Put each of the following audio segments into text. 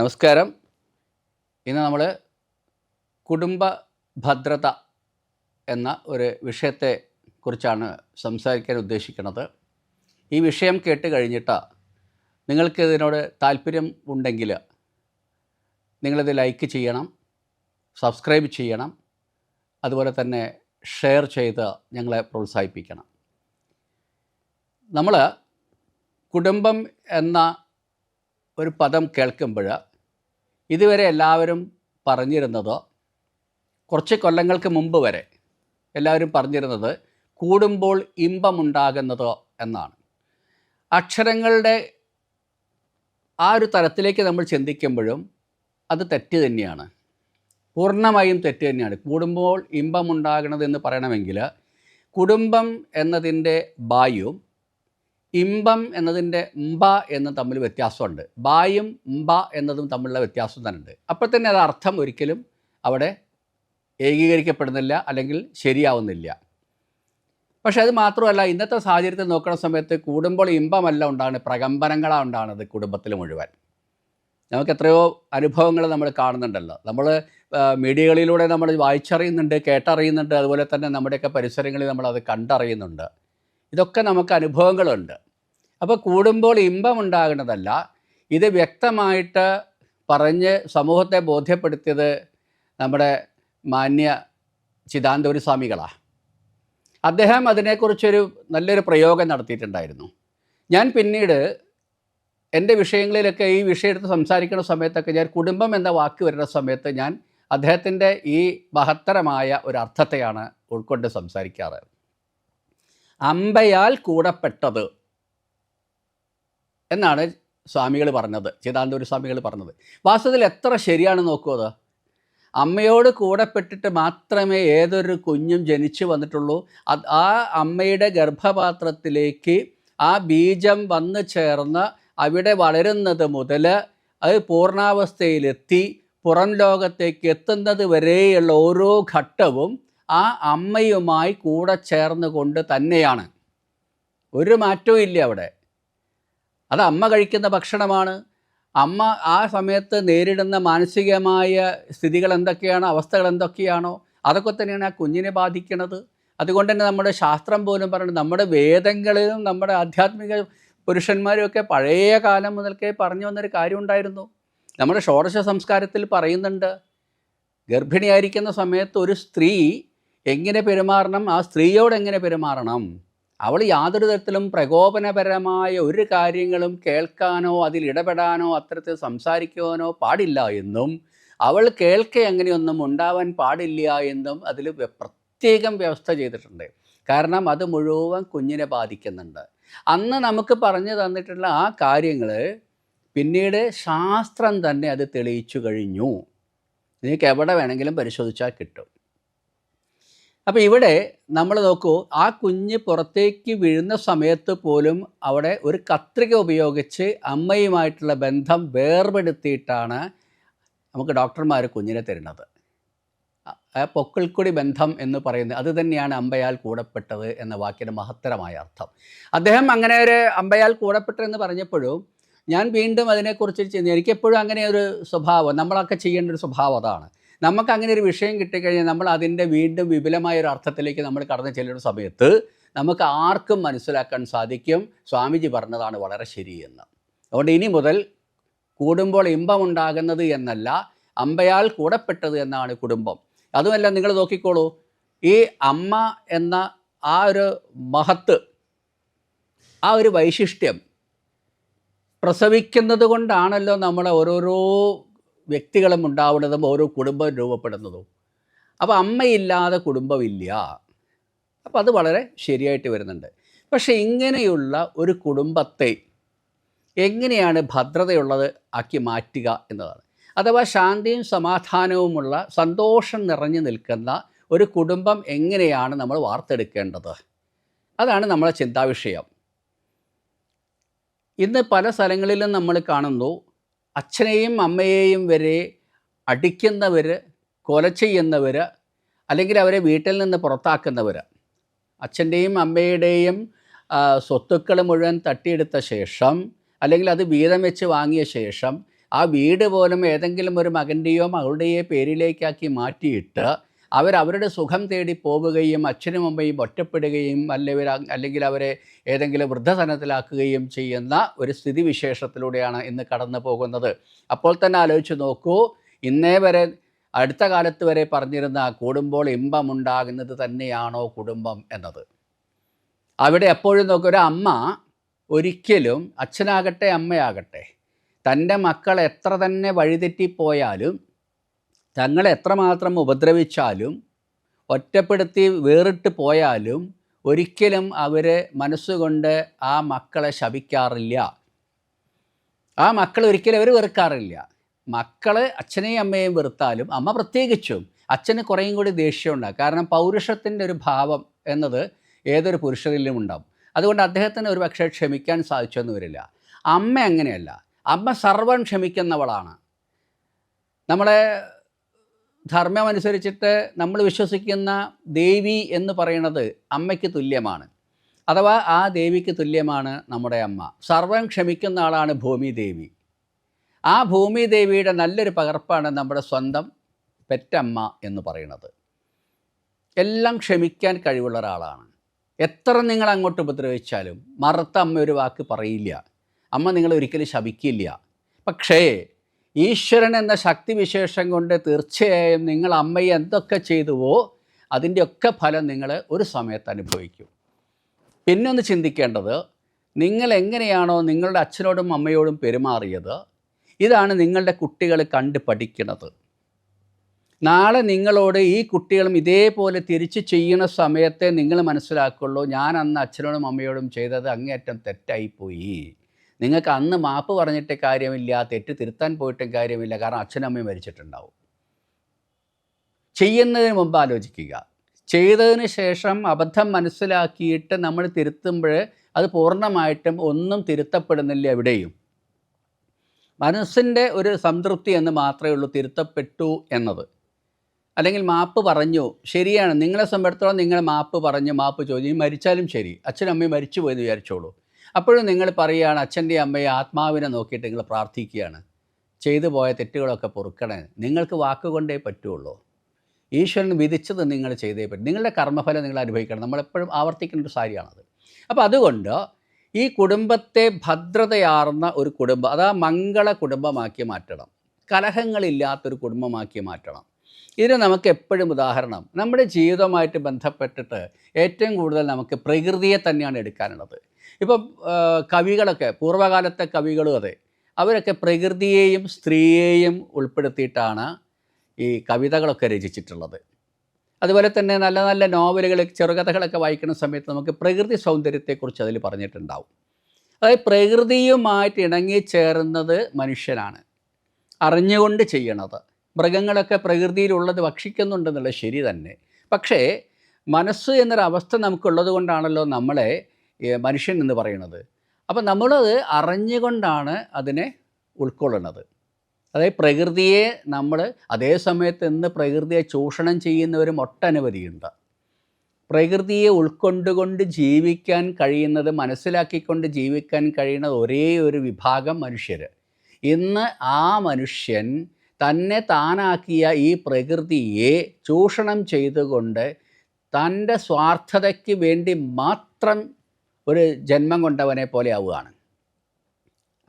നമസ്കാരം. ഇന്ന് നമ്മൾ കുടുംബ ഭദ്രത എന്ന ഒരു വിഷയത്തെ കുറിച്ചാണ് സംസാരിക്കാൻ ഉദ്ദേശിക്കുന്നത്. ഈ വിഷയം കേട്ട് കഴിഞ്ഞിട്ട് നിങ്ങൾക്ക് ഇതിനോട് താല്പര്യം ഉണ്ടെങ്കിൽ നിങ്ങളിത് ലൈക്ക് ചെയ്യണം, സബ്സ്ക്രൈബ് ചെയ്യണം, അതുപോലെ തന്നെ ഷെയർ ചെയ്ത് ഞങ്ങളെ പ്രോത്സാഹിപ്പിക്കണം. നമ്മൾ കുടുംബം എന്ന ഒരു പദം കേൾക്കുമ്പോൾ ഇതുവരെ എല്ലാവരും പറഞ്ഞിരുന്നത്, കുറച്ച് കൊല്ലങ്ങൾക്ക് മുമ്പ് വരെ എല്ലാവരും പറഞ്ഞിരുന്നത് കൂടുമ്പോൾ ഇമ്പമുണ്ടാകുന്നത് എന്നാണ്. അക്ഷരങ്ങളുടെ ആ ഒരു തലത്തിലേക്ക് നമ്മൾ ചിന്തിക്കുമ്പോഴും അത് തെറ്റ് തന്നെയാണ്, പൂർണ്ണമായും തെറ്റ് തന്നെയാണ്. കൂടുമ്പോൾ ഇമ്പമുണ്ടാകണത് എന്ന് പറയണമെങ്കിൽ കുടുംബം എന്നതിൻ്റെ ബായും ഇമ്പം എന്നതിൻ്റെ മ്പ എന്ന് തമ്മിൽ വ്യത്യാസമുണ്ട്. ബായും മ്പ എന്നതും തമ്മിലുള്ള വ്യത്യാസം തന്നെ ഉണ്ട്. അപ്പോൾ തന്നെ അത് അർത്ഥം ഒരിക്കലും അവിടെ ഏകീകരിക്കപ്പെടുന്നില്ല, അല്ലെങ്കിൽ ശരിയാവുന്നില്ല. പക്ഷേ അത് മാത്രമല്ല, ഇന്നത്തെ സാഹചര്യത്തിൽ നോക്കുന്ന സമയത്ത് കൂടുമ്പോൾ ഇമ്പമല്ല ഉണ്ടാകുന്നത്, പ്രകമ്പനങ്ങളാണ് ഉണ്ടാകുന്നത് കുടുംബത്തിൽ മുഴുവൻ. നമുക്ക് എത്രയോ അനുഭവങ്ങൾ നമ്മൾ കാണുന്നുണ്ടല്ലോ. നമ്മൾ മീഡിയകളിലൂടെ നമ്മൾ വായിച്ചറിയുന്നുണ്ട്, കേട്ടറിയുന്നുണ്ട്, അതുപോലെ തന്നെ നമ്മുടെയൊക്കെ പരിസരങ്ങളിൽ നമ്മളത് കണ്ടറിയുന്നുണ്ട്. ഇതൊക്കെ നമുക്ക് അനുഭവങ്ങളുണ്ട്. അപ്പോൾ കൂടുമ്പോൾ ഇമ്പമുണ്ടാകുന്നതല്ല, ഇത് വ്യക്തമായിട്ട് പറഞ്ഞ് സമൂഹത്തെ ബോധ്യപ്പെടുത്തിയത് നമ്മുടെ മാന്യ ചിദാനന്ദപുരി സ്വാമികളാണ്. അദ്ദേഹം അതിനെക്കുറിച്ചൊരു നല്ലൊരു പ്രയോഗം നടത്തിയിട്ടുണ്ടായിരുന്നു. ഞാൻ പിന്നീട് എൻ്റെ വിഷയങ്ങളിലൊക്കെ ഈ വിഷയം എടുത്ത് സംസാരിക്കുന്ന സമയത്തൊക്കെ ഞാൻ കുടുംബം എന്ന വാക്ക് വരുന്ന സമയത്ത് ഞാൻ അദ്ദേഹത്തിൻ്റെ ഈ മഹത്തരമായ ഒരു അർത്ഥത്തെയാണ് ഉൾക്കൊണ്ട് സംസാരിക്കാറ്. അമ്പയാൽ കൂടപ്പെട്ടത് എന്നാണ് സ്വാമികൾ പറഞ്ഞത്, ചിദാനന്ദപുരി സ്വാമികൾ പറഞ്ഞത്. വാസ്തവത്തിൽ എത്ര ശരിയാണ് നോക്കൂ. അത് അമ്മയോട് കൂടപ്പെട്ടിട്ട് മാത്രമേ ഏതൊരു കുഞ്ഞും ജനിച്ചു വന്നിട്ടുള്ളൂ. ആ അമ്മയുടെ ഗർഭപാത്രത്തിലേക്ക് ആ ബീജം വന്നു ചേർന്ന് അവിടെ വളരുന്നത് മുതൽ അത് പൂർണ്ണാവസ്ഥയിലെത്തി പുറം ലോകത്തേക്ക് എത്തുന്നത് വരെയുള്ള ഓരോ ഘട്ടവും ആ അമ്മയുമായി കൂടെ ചേർന്നുകൊണ്ട് തന്നെയാണ്. ഒരു മാറ്റവും ഇല്ല അവിടെ. അത് അമ്മ കഴിക്കുന്ന ഭക്ഷണമാണ്. അമ്മ ആ സമയത്ത് നേരിടുന്ന മാനസികമായ സ്ഥിതികൾ എന്തൊക്കെയാണോ, അവസ്ഥകൾ എന്തൊക്കെയാണോ, അതൊക്കെ തന്നെയാണ് ആ കുഞ്ഞിനെ ബാധിക്കുന്നത്. അതുകൊണ്ട് തന്നെ നമ്മുടെ ശാസ്ത്രം പോലും പറയുന്നത്, നമ്മുടെ വേദങ്ങളിലും നമ്മുടെ ആധ്യാത്മിക പുരുഷന്മാരുമൊക്കെ പഴയ കാലം മുതൽക്കേ പറഞ്ഞു വന്നൊരു കാര്യം ഉണ്ടായിരുന്നു. നമ്മുടെ ഷോഡശ സംസ്കാരത്തിൽ പറയുന്നുണ്ട്, ഗർഭിണിയായിരിക്കുന്ന സമയത്ത് ഒരു സ്ത്രീ എങ്ങനെ പെരുമാറണം, ആ സ്ത്രീയോട് എങ്ങനെ പെരുമാറണം, അവൾ യാതൊരു തരത്തിലും പ്രകോപനപരമായ ഒരു കാര്യങ്ങളും കേൾക്കാനോ അതിൽ ഇടപെടാനോ അത്തരത്തിൽ സംസാരിക്കുവാനോ പാടില്ല എന്നും, അവൾ കേൾക്കെ അങ്ങനെയൊന്നും ഉണ്ടാവാൻ പാടില്ല എന്നും അതിൽ പ്രത്യേകം വ്യവസ്ഥ ചെയ്തിട്ടുണ്ട്. കാരണം അത് മുഴുവൻ കുഞ്ഞിനെ ബാധിക്കുന്നുണ്ട്. അന്ന് നമുക്ക് പറഞ്ഞു തന്നിട്ടുള്ള ആ കാര്യങ്ങൾ പിന്നീട് ശാസ്ത്രം തന്നെ അത് തെളിയിച്ചു കഴിഞ്ഞു. നിങ്ങൾക്ക് എവിടെ വേണമെങ്കിലും പരിശോധിച്ചാൽ കിട്ടും. അപ്പോൾ ഇവിടെ നമ്മൾ നോക്കൂ, ആ കുഞ്ഞ് പുറത്തേക്ക് വീഴുന്ന സമയത്ത് പോലും അവിടെ ഒരു കത്രിക ഉപയോഗിച്ച് അമ്മയുമായിട്ടുള്ള ബന്ധം വേർപെടുത്തിയിട്ടാണ് നമുക്ക് ഡോക്ടർമാർ കുഞ്ഞിനെ തരുന്നത്. പൊക്കിൾക്കൊടി ബന്ധം എന്ന് പറയുന്നത് അത് തന്നെയാണ് അമ്പയാൽ കൂടപ്പെട്ടത് എന്ന വാക്കിൻ്റെ മഹത്തരമായ അർത്ഥം. അദ്ദേഹം അങ്ങനെ ഒരു അമ്പയാൽ കൂടപ്പെട്ടെന്ന് പറഞ്ഞപ്പോഴും ഞാൻ വീണ്ടും അതിനെക്കുറിച്ച് ചിന്തിച്ചു. എനിക്കെപ്പോഴും അങ്ങനെ ഒരു സ്വഭാവം, നമ്മളൊക്കെ ചെയ്യേണ്ട ഒരു സ്വഭാവം അതാണ്. നമുക്ക് അങ്ങനെ ഒരു വിഷയം കിട്ടിക്കഴിഞ്ഞാൽ നമ്മൾ അതിൻ്റെ വീണ്ടും വിപുലമായ ഒരു അർത്ഥത്തിലേക്ക് നമ്മൾ കടന്നു ചെല്ലുന്ന സമയത്ത് നമുക്ക് ആർക്കും മനസ്സിലാക്കാൻ സാധിക്കും സ്വാമിജി പറഞ്ഞതാണ് വളരെ ശരിയെന്ന്. അതുകൊണ്ട് ഇനി മുതൽ കൂടുമ്പോൾ ഇമ്പമുണ്ടാകുന്നത് എന്നല്ല, അമ്പയാൽ കൂടപ്പെട്ടത് എന്നാണ് കുടുംബം. അതുമല്ല, നിങ്ങൾ നോക്കിക്കോളൂ, ഈ അമ്മ എന്ന ആ ഒരു മഹത്ത്, ആ ഒരു വൈശിഷ്ട്യം പ്രസവിക്കുന്നത് കൊണ്ടാണല്ലോ നമ്മളെ ഓരോരോ വ്യക്തികളും ഉണ്ടാവുന്നതും ഓരോ കുടുംബം രൂപപ്പെടുന്നതും. അപ്പോൾ അമ്മയില്ലാതെ കുടുംബമില്ല. അപ്പോൾ അത് വളരെ ശരിയായിട്ട് വരുന്നുണ്ട്. പക്ഷേ ഇങ്ങനെയുള്ള ഒരു കുടുംബത്തെ എങ്ങനെയാണ് ഭദ്രതയുള്ളത് ആക്കി മാറ്റുക എന്നതാണ്. അഥവാ ശാന്തിയും സമാധാനവുമുള്ള, സന്തോഷം നിറഞ്ഞു നിൽക്കുന്ന ഒരു കുടുംബം എങ്ങനെയാണ് നമ്മൾ വാർത്തെടുക്കേണ്ടത്, അതാണ് നമ്മളെ ചിന്താവിഷയം. ഇന്ന് പല സ്ഥലങ്ങളിലും നമ്മൾ കാണുന്നു, അച്ഛനെയും അമ്മയെയും വരെ അടിക്കുന്നവർ, കൊല ചെയ്യുന്നവർ, അല്ലെങ്കിൽ അവരെ വീട്ടിൽ നിന്ന് പുറത്താക്കുന്നവർ, അച്ഛൻ്റെയും അമ്മയുടെയും സ്വത്തുക്കൾ മുഴുവൻ തട്ടിയെടുത്ത ശേഷം, അല്ലെങ്കിൽ അത് വീതം വെച്ച് വാങ്ങിയ ശേഷം ആ വീട് പോലും ഏതെങ്കിലും ഒരു മകൻ്റെയോ മകളുടെയോ പേരിലേക്കാക്കി മാറ്റിയിട്ട് അവരവരുടെ സുഖം തേടി പോവുകയും അച്ഛനും അമ്മയും ഒറ്റപ്പെടുകയും അല്ലെങ്കിൽ അവരെ ഏതെങ്കിലും വൃദ്ധസദനത്തിലാക്കുകയും ചെയ്യുന്ന ഒരു സ്ഥിതിവിശേഷത്തിലൂടെയാണ് ഇന്ന് കടന്നു പോകുന്നത്. അപ്പോൾ തന്നെ ആലോചിച്ച് നോക്കൂ, ഇന്നേ വരെ അടുത്ത കാലത്ത് വരെ പറഞ്ഞിരുന്ന കൂടുമ്പോൾ ഇമ്പമുണ്ടാകുന്നത് തന്നെയാണോ കുടുംബം എന്നത്. അവിടെ എപ്പോഴും നോക്കുക, ഒരു അമ്മ ഒരിക്കലും, അച്ഛനാകട്ടെ അമ്മയാകട്ടെ, തൻ്റെ മക്കൾ എത്ര തന്നെ വഴിതെറ്റിപ്പോയാലും, തങ്ങളെ എത്രമാത്രം ഉപദ്രവിച്ചാലും, ഒറ്റപ്പെടുത്തി വേറിട്ട് പോയാലും ഒരിക്കലും അവർ മനസ്സുകൊണ്ട് ആ മക്കളെ ശപിക്കാറില്ല. ആ മക്കൾ ഒരിക്കലും അവർ വെറുക്കാറില്ല. മക്കൾ അച്ഛനെയും അമ്മയെയും വെറുത്താലും, അമ്മ പ്രത്യേകിച്ചും, അച്ഛന് കുറേയും കൂടി ദേഷ്യമുണ്ടാകും. കാരണം പൗരുഷത്തിൻ്റെ ഒരു ഭാവം എന്നത് ഏതൊരു പുരുഷനിലും ഉണ്ടാകും. അതുകൊണ്ട് അദ്ദേഹത്തിന് ഒരു പക്ഷേ ക്ഷമിക്കാൻ സാധിച്ചെന്ന് വരില്ല. അമ്മ അങ്ങനെയല്ല. അമ്മ സർവ്വം ക്ഷമിക്കുന്നവളാണ്. നമ്മളെ ധർമ്മമനുസരിച്ചിട്ട് നമ്മൾ വിശ്വസിക്കുന്ന ദേവി എന്ന് പറയുന്നത് അമ്മയ്ക്ക് തുല്യമാണ്. അഥവാ ആ ദേവിക്ക് തുല്യമാണ് നമ്മുടെ അമ്മ. സർവ്വം ക്ഷമിക്കുന്ന ആളാണ് ഭൂമി ദേവി. ആ ഭൂമി ദേവിയുടെ നല്ലൊരു പകർപ്പാണ് നമ്മുടെ സ്വന്തം പെറ്റമ്മ എന്ന് പറയുന്നത്. എല്ലാം ക്ഷമിക്കാൻ കഴിവുള്ള ഒരാളാണ്. എത്ര നിങ്ങൾ അങ്ങോട്ട് ഉപദ്രവിച്ചാലും മറുത്ത അമ്മ ഒരു വാക്ക് പറയില്ല. അമ്മ നിങ്ങളെ ഒരിക്കലും ശപിക്കില്ല. പക്ഷേ ഈശ്വരൻ എന്ന ശക്തിവിശേഷം കൊണ്ട് തീർച്ചയായും നിങ്ങൾ അമ്മയെ എന്തൊക്കെ ചെയ്തുവോ അതിൻ്റെയൊക്കെ ഫലം നിങ്ങൾ ഒരു സമയത്ത് അനുഭവിക്കും. പിന്നെ ഒന്ന് ചിന്തിക്കേണ്ടത്, നിങ്ങൾ എങ്ങനെയാണോ നിങ്ങളുടെ അച്ഛനോടും അമ്മയോടും പെരുമാറിയത്, ഇതാണ് നിങ്ങളുടെ കുട്ടികൾ കണ്ട് പഠിക്കുന്നത്. നാളെ നിങ്ങളോട് ഈ കുട്ടികളും ഇതേപോലെ തിരിച്ച് ചെയ്യുന്ന സമയത്തെ നിങ്ങൾ മനസ്സിലാക്കുള്ളൂ, ഞാൻ അന്ന് അച്ഛനോടും അമ്മയോടും ചെയ്തത് അങ്ങേയറ്റം തെറ്റായിപ്പോയി. നിങ്ങൾക്ക് അന്ന് മാപ്പ് പറഞ്ഞിട്ട് കാര്യമില്ല, തെറ്റ് തിരുത്താൻ പോയിട്ടും കാര്യമില്ല. കാരണം അച്ഛനും അമ്മയും മരിച്ചിട്ടുണ്ടാവും. ചെയ്യുന്നതിന് മുമ്പ് ആലോചിക്കുക. ചെയ്തതിന് ശേഷം അബദ്ധം മനസ്സിലാക്കിയിട്ട് നമ്മൾ തിരുത്തുമ്പോൾ അത് പൂർണ്ണമായിട്ടും ഒന്നും തിരുത്തപ്പെടുന്നില്ല എവിടെയും. മനസ്സിൻ്റെ ഒരു സംതൃപ്തി എന്ന് മാത്രമേ ഉള്ളൂ തിരുത്തപ്പെട്ടു എന്നത്. അല്ലെങ്കിൽ മാപ്പ് പറഞ്ഞു, ശരിയാണ്, നിങ്ങളെ സംബന്ധിച്ചിടത്തോളം നിങ്ങൾ മാപ്പ് പറഞ്ഞു, മാപ്പ് ചോദിച്ചു, മരിച്ചാലും ശരി, അച്ഛനും അമ്മയും മരിച്ചു പോയെന്ന് വിചാരിച്ചോളൂ. അപ്പോഴും നിങ്ങൾ പറയുകയാണ്, അച്ഛൻ്റെയും അമ്മയെ ആത്മാവിനെ നോക്കിയിട്ട് നിങ്ങൾ പ്രാർത്ഥിക്കുകയാണ്, ചെയ്തു പോയ തെറ്റുകളൊക്കെ പൊറുക്കണേ. നിങ്ങൾക്ക് വാക്കുകൊണ്ടേ പറ്റുള്ളൂ. ഈശ്വരൻ വിധിച്ചത് നിങ്ങൾ ചെയ്തേ പറ്റും. നിങ്ങളുടെ കർമ്മഫലം നിങ്ങൾ അനുഭവിക്കണം. നമ്മളെപ്പോഴും ആവർത്തിക്കേണ്ട ഒരു കാര്യമാണത്. അപ്പോൾ അതുകൊണ്ട് ഈ കുടുംബത്തെ ഭദ്രതയാർന്ന ഒരു കുടുംബം, അതാ മംഗള കുടുംബമാക്കി മാറ്റണം. കലഹങ്ങളില്ലാത്തൊരു കുടുംബമാക്കി മാറ്റണം. ഇതിന് നമുക്ക് എപ്പോഴും ഉദാഹരണം നമ്മുടെ ജീവിതവുമായിട്ട് ബന്ധപ്പെട്ടിട്ട് ഏറ്റവും കൂടുതൽ നമുക്ക് പ്രകൃതിയെ തന്നെയാണ് എടുക്കാനുള്ളത്. ഇപ്പം കവികളൊക്കെ, പൂർവ്വകാലത്തെ കവികളും അതെ, അവരൊക്കെ പ്രകൃതിയെയും സ്ത്രീയെയും ഉൾപ്പെടുത്തിയിട്ടാണ് ഈ കവിതകളൊക്കെ രചിച്ചിട്ടുള്ളത്. അതുപോലെ തന്നെ നല്ല നല്ല നോവലുകൾ, ചെറുകഥകളൊക്കെ വായിക്കുന്ന സമയത്ത് നമുക്ക് പ്രകൃതി സൗന്ദര്യത്തെക്കുറിച്ച് അതിൽ പറഞ്ഞിട്ടുണ്ടാവും. അതായത് പ്രകൃതിയുമായിട്ട് ഇണങ്ങിച്ചേർന്നത് മനുഷ്യനാണ്, അറിഞ്ഞുകൊണ്ട് ചെയ്യണത്. മൃഗങ്ങളൊക്കെ പ്രകൃതിയിലുള്ളത് ഭക്ഷിക്കുന്നുണ്ടെന്നുള്ളത് ശരി തന്നെ. പക്ഷേ മനസ്സ് എന്നൊരവസ്ഥ നമുക്കുള്ളത് കൊണ്ടാണല്ലോ നമ്മളെ മനുഷ്യൻ എന്ന് പറയുന്നത്. അപ്പം നമ്മളത് അറിഞ്ഞുകൊണ്ടാണ് അതിനെ ഉൾക്കൊള്ളുന്നത്. അതായത് പ്രകൃതിയെ നമ്മൾ, അതേ സമയത്ത് ഇന്ന് പ്രകൃതിയെ ചൂഷണം ചെയ്യുന്നവരും ഒട്ടനവധിയുണ്ട്. പ്രകൃതിയെ ഉൾക്കൊണ്ടുകൊണ്ട് ജീവിക്കാൻ കഴിയുന്നത്, മനസ്സിലാക്കിക്കൊണ്ട് ജീവിക്കാൻ കഴിയുന്നത് ഒരേ ഒരു വിഭാഗം മനുഷ്യർ. ഇന്ന് ആ മനുഷ്യൻ തന്നെ താനാക്കിയ ഈ പ്രകൃതിയെ ചൂഷണം ചെയ്തുകൊണ്ട് തൻ്റെ സ്വാർത്ഥതയ്ക്ക് വേണ്ടി മാത്രം ഒരു ജന്മം കൊണ്ടവനെ പോലെ ആവുകയാണ്.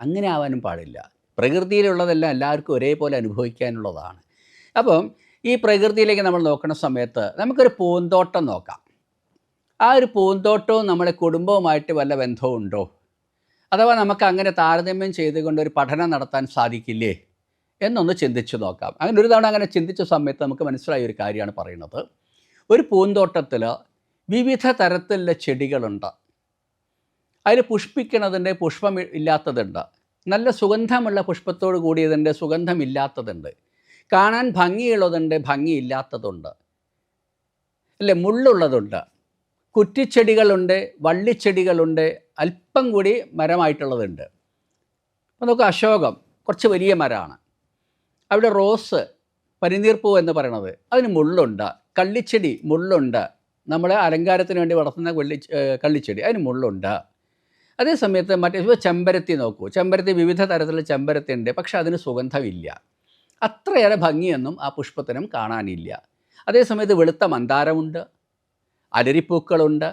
അങ്ങനെ ആവാനും പാടില്ല. പ്രകൃതിയിലുള്ളതെല്ലാം എല്ലാവർക്കും ഒരേപോലെ അനുഭവിക്കാനുള്ളതാണ്. അപ്പം ഈ പ്രകൃതിയിലേക്ക് നമ്മൾ നോക്കുന്ന സമയത്ത് നമുക്കൊരു പൂന്തോട്ടം നോക്കാം. ആ ഒരു പൂന്തോട്ടവും നമ്മുടെ കുടുംബവുമായിട്ട് വല്ല ബന്ധവും ഉണ്ടോ? അഥവാ നമുക്ക് അങ്ങനെ താരതമ്യം ചെയ്തുകൊണ്ട് ഒരു പഠനം നടത്താൻ സാധിക്കില്ലേ എന്നൊന്ന് ചിന്തിച്ചു നോക്കാം. അങ്ങനെ ഒരു തവണ അങ്ങനെ ചിന്തിച്ച സമയത്ത് നമുക്ക് മനസ്സിലായ ഒരു കാര്യമാണ് പറയുന്നത്. ഒരു പൂന്തോട്ടത്തിൽ വിവിധ തരത്തിലുള്ള ചെടികളുണ്ട്. അതിൽ പുഷ്പിക്കുന്നതുണ്ട്, പുഷ്പം ഇല്ലാത്തതുണ്ട്. നല്ല സുഗന്ധമുള്ള പുഷ്പത്തോട് കൂടിയതുണ്ട്, സുഗന്ധമില്ലാത്തതുണ്ട്. കാണാൻ ഭംഗിയുള്ളതുണ്ട്, ഭംഗിയില്ലാത്തതുണ്ട്. അല്ലേ? മുള്ളുള്ളതുണ്ട്, കുറ്റിച്ചെടികളുണ്ട്, വള്ളിച്ചെടികളുണ്ട്, അല്പം കൂടി മരമായിട്ടുള്ളതുണ്ട്. അപ്പോൾ നമുക്ക് അശോകം കുറച്ച് വലിയ മരമാണ്. അവിടെ റോസ്, പനിനീർപ്പൂ എന്ന് പറയണത്, അതിന് മുള്ളുണ്ട്. കള്ളിച്ചെടി മുള്ളുണ്ട്. നമ്മൾ അലങ്കാരത്തിന് വേണ്ടി വളർത്തുന്ന കള്ളിച്ചെടി, അതിന് മുള്ളുണ്ട്. അതേ സമയത്ത് മറ്റേ ഇപ്പോൾ ചെമ്പരത്തി നോക്കൂ, ചെമ്പരത്തി വിവിധ തരത്തിലുള്ള ചെമ്പരത്തി ഉണ്ട്, പക്ഷെ അതിന് സുഗന്ധമില്ല. അത്രയേറെ ഭംഗിയൊന്നും ആ പുഷ്പത്തിനും കാണാനില്ല. അതേ സമയത്ത് വെളുത്ത മന്ദാരമുണ്ട്, അലരിപ്പൂക്കളുണ്ട്,